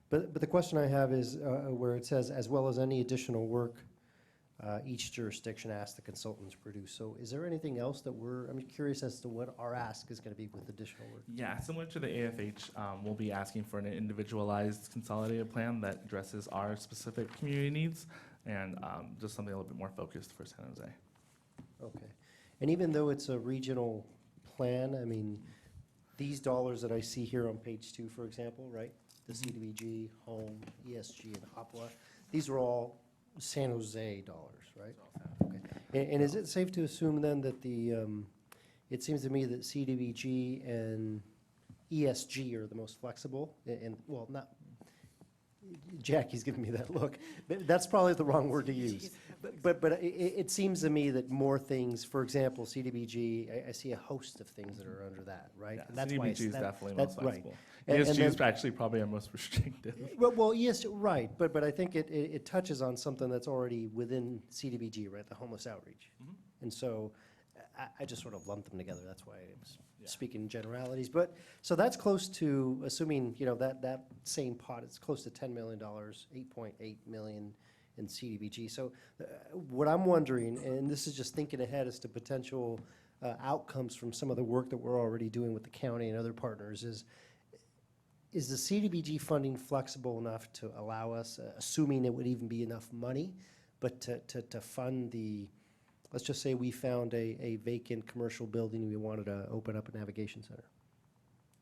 Speaker 9: But the question I have is where it says, as well as any additional work each jurisdiction asks the consultant to produce. So is there anything else that I'm curious as to what our ask is going to be with additional work?
Speaker 12: Yeah, similar to the AFH, we'll be asking for an individualized consolidated plan that addresses our specific community needs, and just something a little bit more focused for San Jose.
Speaker 9: Okay. And even though it's a regional plan, I mean, these dollars that I see here on page 2, for example, right? The CDBG, Home, ESG, and HOPWA, these are all San Jose dollars, right? Okay. And is it safe to assume then that it seems to me that CDBG and ESG are the most flexible, and well, not, Jackie's giving me that look, but that's probably the wrong word to use. But it seems to me that more things, for example, CDBG, I see a host of things that are under that, right?
Speaker 12: Yeah,
Speaker 9: And that's why
Speaker 12: CDBG is definitely most
Speaker 9: right.
Speaker 12: flexible.
Speaker 9: And
Speaker 12: ESG is
Speaker 9: then-
Speaker 12: actually probably our most restrictive.
Speaker 9: Well, yes, right, but I think it touches on something that's already within CDBG, right, the homeless outreach.
Speaker 12: Mhm.
Speaker 9: And so I just sort of lumped them together, that's why I was speaking in generalities. But, so that's close to, assuming, that same pot, it's close to $10 million, 8.8 million in CDBG. So what I'm wondering, and this is just thinking ahead as to potential outcomes from some of the work that we're already doing with the county and other partners, is the CDBG funding flexible enough to allow us, assuming it would even be enough money, but to fund the let's just say we found a vacant commercial building and we wanted to open up a navigation center.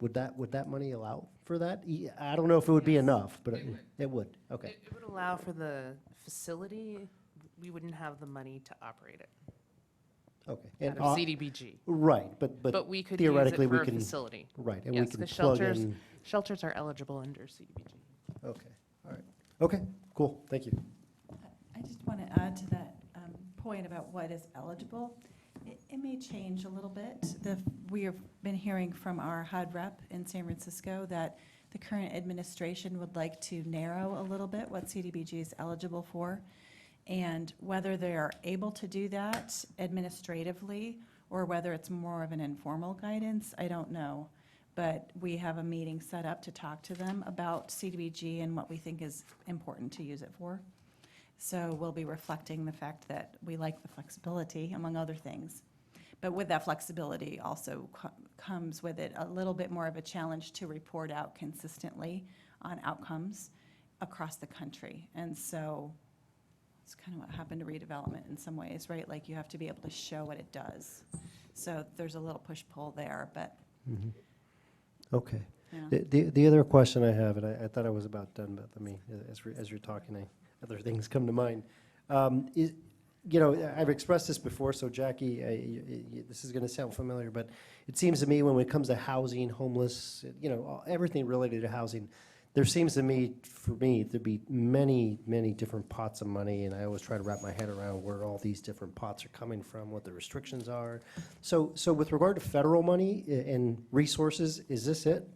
Speaker 9: Would that money allow for that? I don't know if it would be
Speaker 11: Yes.
Speaker 9: enough, but
Speaker 11: It would.
Speaker 9: it would, okay.
Speaker 11: It would allow for the facility, we wouldn't have the money to operate it
Speaker 9: Okay.
Speaker 11: out
Speaker 9: And,
Speaker 11: of CDBG.
Speaker 9: right, but
Speaker 11: But we could use
Speaker 9: theoretically
Speaker 11: it
Speaker 9: we
Speaker 11: for a
Speaker 9: can,
Speaker 11: facility.
Speaker 9: right, and we
Speaker 11: Yes,
Speaker 9: can
Speaker 11: the
Speaker 9: plug
Speaker 11: shelters,
Speaker 9: in.
Speaker 11: shelters are eligible under CDBG.
Speaker 9: Okay, all right. Okay, cool, thank you.
Speaker 7: I just want to add to that point about what is eligible. It may change a little bit. We have been hearing from our HUD rep in San Francisco that the current administration would like to narrow a little bit what CDBG is eligible for. And whether they are able to do that administratively or whether it's more of an informal guidance, I don't know. But we have a meeting set up to talk to them about CDBG and what we think is important to use it for. So we'll be reflecting the fact that we like the flexibility, among other things. But with that flexibility also comes with it a little bit more of a challenge to report out consistently on outcomes across the country. And so it's kind of what happened to redevelopment in some ways, right? Like you have to be able to show what it does. So there's a little push-pull there, but
Speaker 9: Okay.
Speaker 7: yeah.
Speaker 9: The other question I have, and I thought I was about done, but as you're talking, other things come to mind. Is, you know, I've expressed this before, so Jackie, this is going to sound familiar, but it seems to me when it comes to housing, homeless, you know, everything related to housing, there seems to me, for me, to be many, many different pots of money, and I always try to wrap my head around where all these different pots are coming from, what the restrictions are. So with regard to federal money and resources, is this it?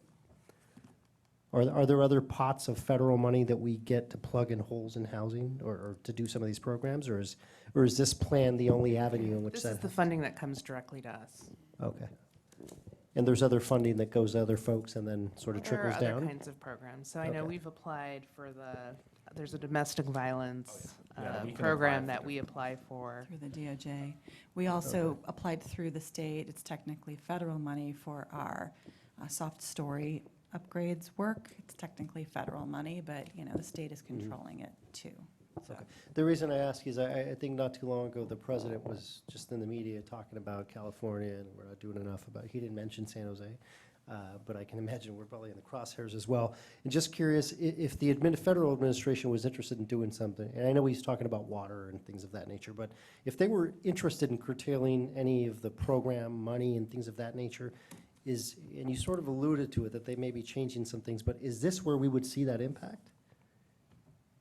Speaker 9: Are there other pots of federal money that we get to plug in holes in housing or to do some of these programs, or is this plan the only avenue in which
Speaker 11: This
Speaker 9: that?
Speaker 11: is the funding that comes directly to us.
Speaker 9: Okay. And there's other funding that goes to other folks and then sort of trickles
Speaker 11: There are
Speaker 9: down?
Speaker 11: other kinds of programs. So I know
Speaker 9: Okay.
Speaker 11: we've applied for there's a domestic violence
Speaker 12: Yeah, we can
Speaker 11: program
Speaker 12: apply
Speaker 11: that
Speaker 12: for
Speaker 11: we apply for.
Speaker 7: Through the DOJ. We also applied through the state, it's technically federal money for our soft story upgrades work. It's technically federal money, but, you know, the state is controlling it too. So,
Speaker 9: The reason I ask is I think not too long ago, the president was just in the media talking about California, and we're not doing enough about, he didn't mention San Jose, but I can imagine we're probably in the crosshairs as well. And just curious, if the federal administration was interested in doing something, and I know he's talking about water and things of that nature, but if they were interested in curtailing any of the program money and things of that nature, and you sort of alluded to it, that they may be changing some things, but is this where we would see that impact?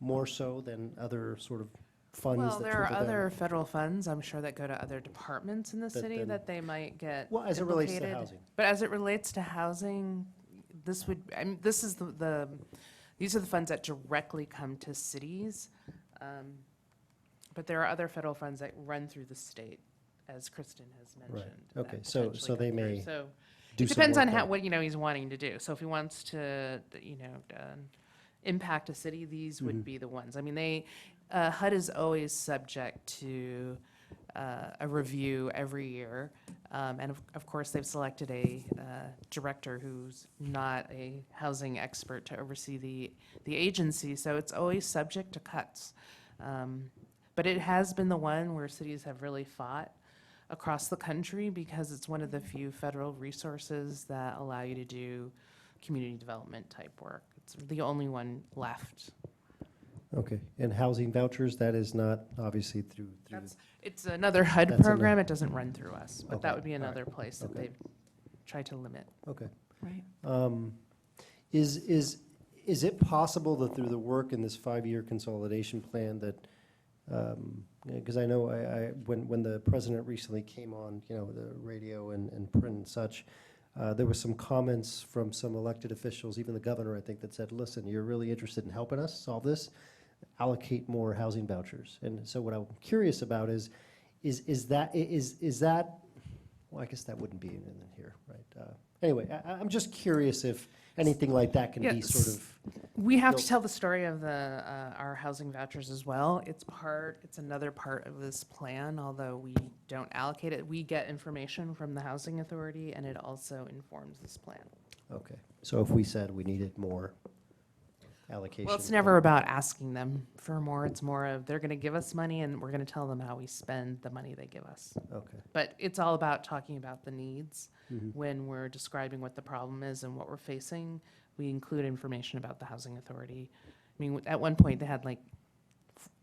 Speaker 9: More so than other sort of funds
Speaker 11: Well,
Speaker 9: that
Speaker 11: there are
Speaker 9: trickle down?
Speaker 11: other federal funds, I'm sure, that go to other departments in the
Speaker 9: That
Speaker 11: city
Speaker 9: then-
Speaker 11: that they might get
Speaker 9: Well, as it relates to
Speaker 11: implicated.
Speaker 9: housing.
Speaker 11: But as it relates to housing, this would, this is these are the funds that directly come to cities. But there are other federal funds that run through the state, as Kristen has mentioned. that
Speaker 9: Okay, so
Speaker 11: potentially
Speaker 9: they
Speaker 11: come through.
Speaker 9: may
Speaker 11: So
Speaker 9: Do
Speaker 11: it
Speaker 9: some
Speaker 11: depends on
Speaker 9: work
Speaker 11: what, he's wanting to do. So if he wants to, impact a city, these would be the ones. I mean, HUD is always subject to a review every year. And of course, they've selected a director who's not a housing expert to oversee the agency, so it's always subject to cuts. But it has been the one where cities have really fought across the country because it's one of the few federal resources that allow you to do community development type work. It's the only one left.
Speaker 9: Okay, and housing vouchers, that is not obviously through,
Speaker 11: It's another HUD
Speaker 9: That's
Speaker 11: program,
Speaker 9: another-
Speaker 11: it doesn't run through us, but that
Speaker 9: Okay,
Speaker 11: would be
Speaker 9: all right,
Speaker 11: another place that
Speaker 9: okay.
Speaker 11: they've tried to limit.
Speaker 9: okay.
Speaker 7: right.
Speaker 9: Is it possible that through the work in this 5-year consolidation plan that, because I know when the president recently came on, you know, the radio and print and such, there was some comments from some elected officials, even the governor, I think, that said, listen, you're really interested in helping us solve this, allocate more housing vouchers. And so what I'm curious about is that, well, I guess that wouldn't be in here, right? Anyway, I'm just curious if anything like that can be sort of.
Speaker 11: We have to
Speaker 9: built-
Speaker 11: tell the story of our housing vouchers as well. It's another part of this plan, although we don't allocate it. We get information from the housing authority, and it also informs this plan.
Speaker 9: Okay, so if we said we needed more, allocation.
Speaker 11: Well, it's never about asking them for more. It's more of they're going to give us money and we're going to tell them how we spend the money they give us.
Speaker 9: Okay.
Speaker 11: But it's all about talking about the needs.
Speaker 9: Mhm.
Speaker 11: When we're describing what the problem is and what we're facing, we include information about the housing authority. I mean, at one point, they had like,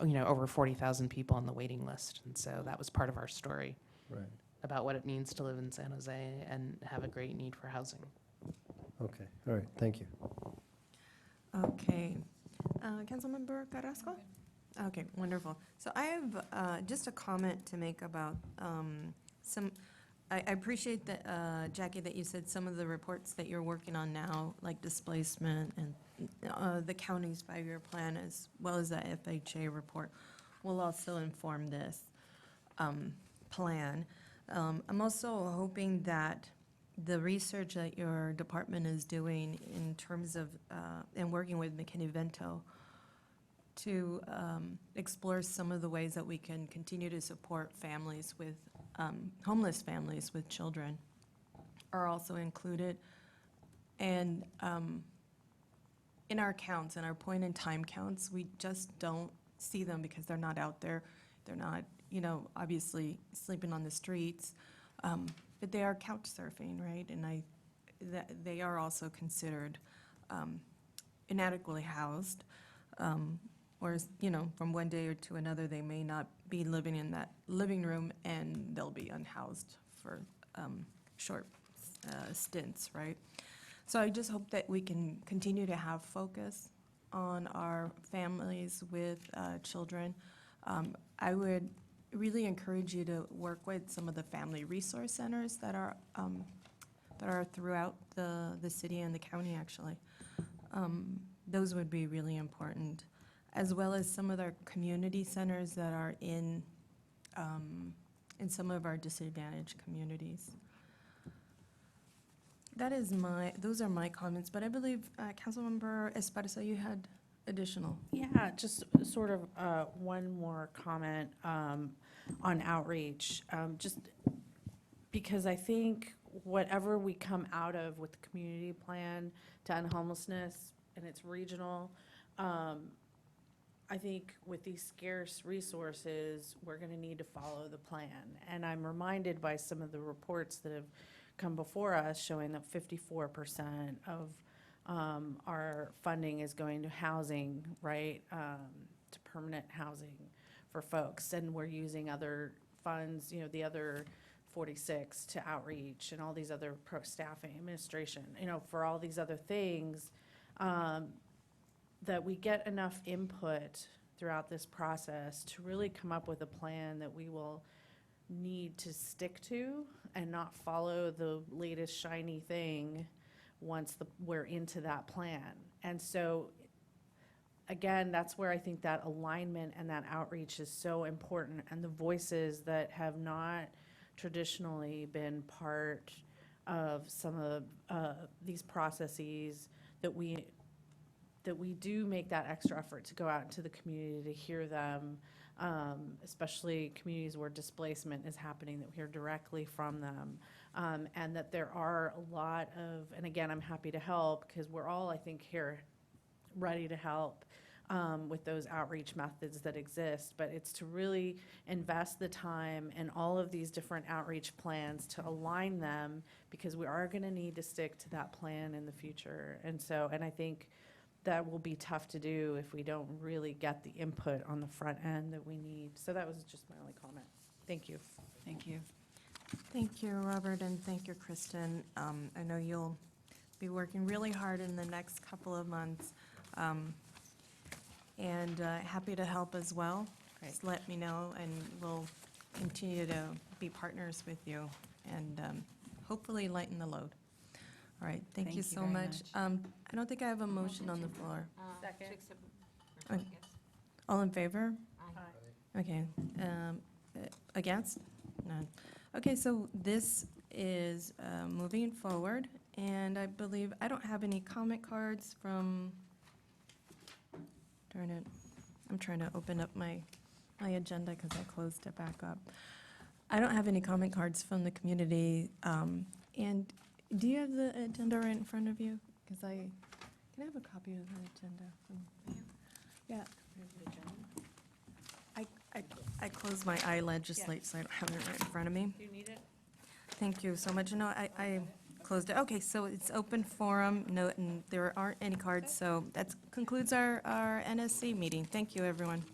Speaker 11: over 40,000 people on the waiting list. And so that was part of our story
Speaker 9: Right.
Speaker 11: about what it means to live in San Jose and have a great need for housing.
Speaker 9: Okay, all right, thank you.
Speaker 1: Okay. Councilmember Carrasco? Okay, wonderful. So I have just a comment to make about I appreciate that, Jackie, that you said some of the reports that you're working on now, like displacement and the county's 5-year plan, as well as the FHA report, will also inform this plan. I'm also hoping that the research that your department is doing in terms of, and working with McKinney-Vento to explore some of the ways that we can continue to support families with, homeless families with children are also included. And in our counts, in our point-in-time counts, we just don't see them because they're not out there. They're not, obviously sleeping on the streets. But they are couch surfing, right? And they are also considered inadequately housed. Or, from one day to another, they may not be living in that living room and they'll be unhoused for short stints, right? So I just hope that we can continue to have focus on our families with children. I would really encourage you to work with some of the family resource centers that are throughout the city and the county, actually. Those would be really important, as well as some of our community centers that are in some of our disadvantaged communities. Those are my comments, but I believe, Councilmember Esparza, you had additional.
Speaker 10: Yeah, just sort of one more comment on outreach, just because I think whatever we come out of with the community plan to end homelessness, and it's regional, I think with these scarce resources, we're going to need to follow the plan. And I'm reminded by some of the reports that have come before us showing that 54% of our funding is going to housing, right, to permanent housing for folks. And we're using other funds, the other 46 to outreach and all these other staffing, administration, for all these other things, that we get enough input throughout this process to really come up with a plan that we will need to stick to and not follow the latest shiny thing once we're into that plan. And so, again, that's where I think that alignment and that outreach is so important, and the voices that have not traditionally been part of some of these processes, that we do make that extra effort to go out into the community to hear them, especially communities where displacement is happening, that we hear directly from them. And that there are a lot of, and again, I'm happy to help because we're all, I think, here ready to help with those outreach methods that exist. But it's to really invest the time in all of these different outreach plans to align them, because we are going to need to stick to that plan in the future. And I think that will be tough to do if we don't really get the input on the front end that we need. So that was just my only comment. Thank you.
Speaker 1: Thank you. Thank you, Robert, and thank you, Kristen. I know you'll be working really hard in the next couple of months, and happy to help as well. Just let me know, and we'll continue to be partners with you and hopefully lighten the load. All right, thank you so
Speaker 7: very
Speaker 1: much. I don't think I have a motion on the floor.
Speaker 10: Second.
Speaker 1: All in favor? Okay. Against? None. Okay, so this is moving forward, and I believe, I don't have any comment cards from, darn it, I'm trying to open up my agenda because I closed it back up. I don't have any comment cards from the community, and do you have the agenda right in front of you? Because Can I have a copy of the agenda? Yeah. I closed my eye legislate, so I don't have it right in front of me.
Speaker 10: Do you need it?
Speaker 1: Thank you so much. No, I closed it. Okay, so it's open forum, no, and there aren't any cards, so that concludes our NSC meeting. Thank you, everyone.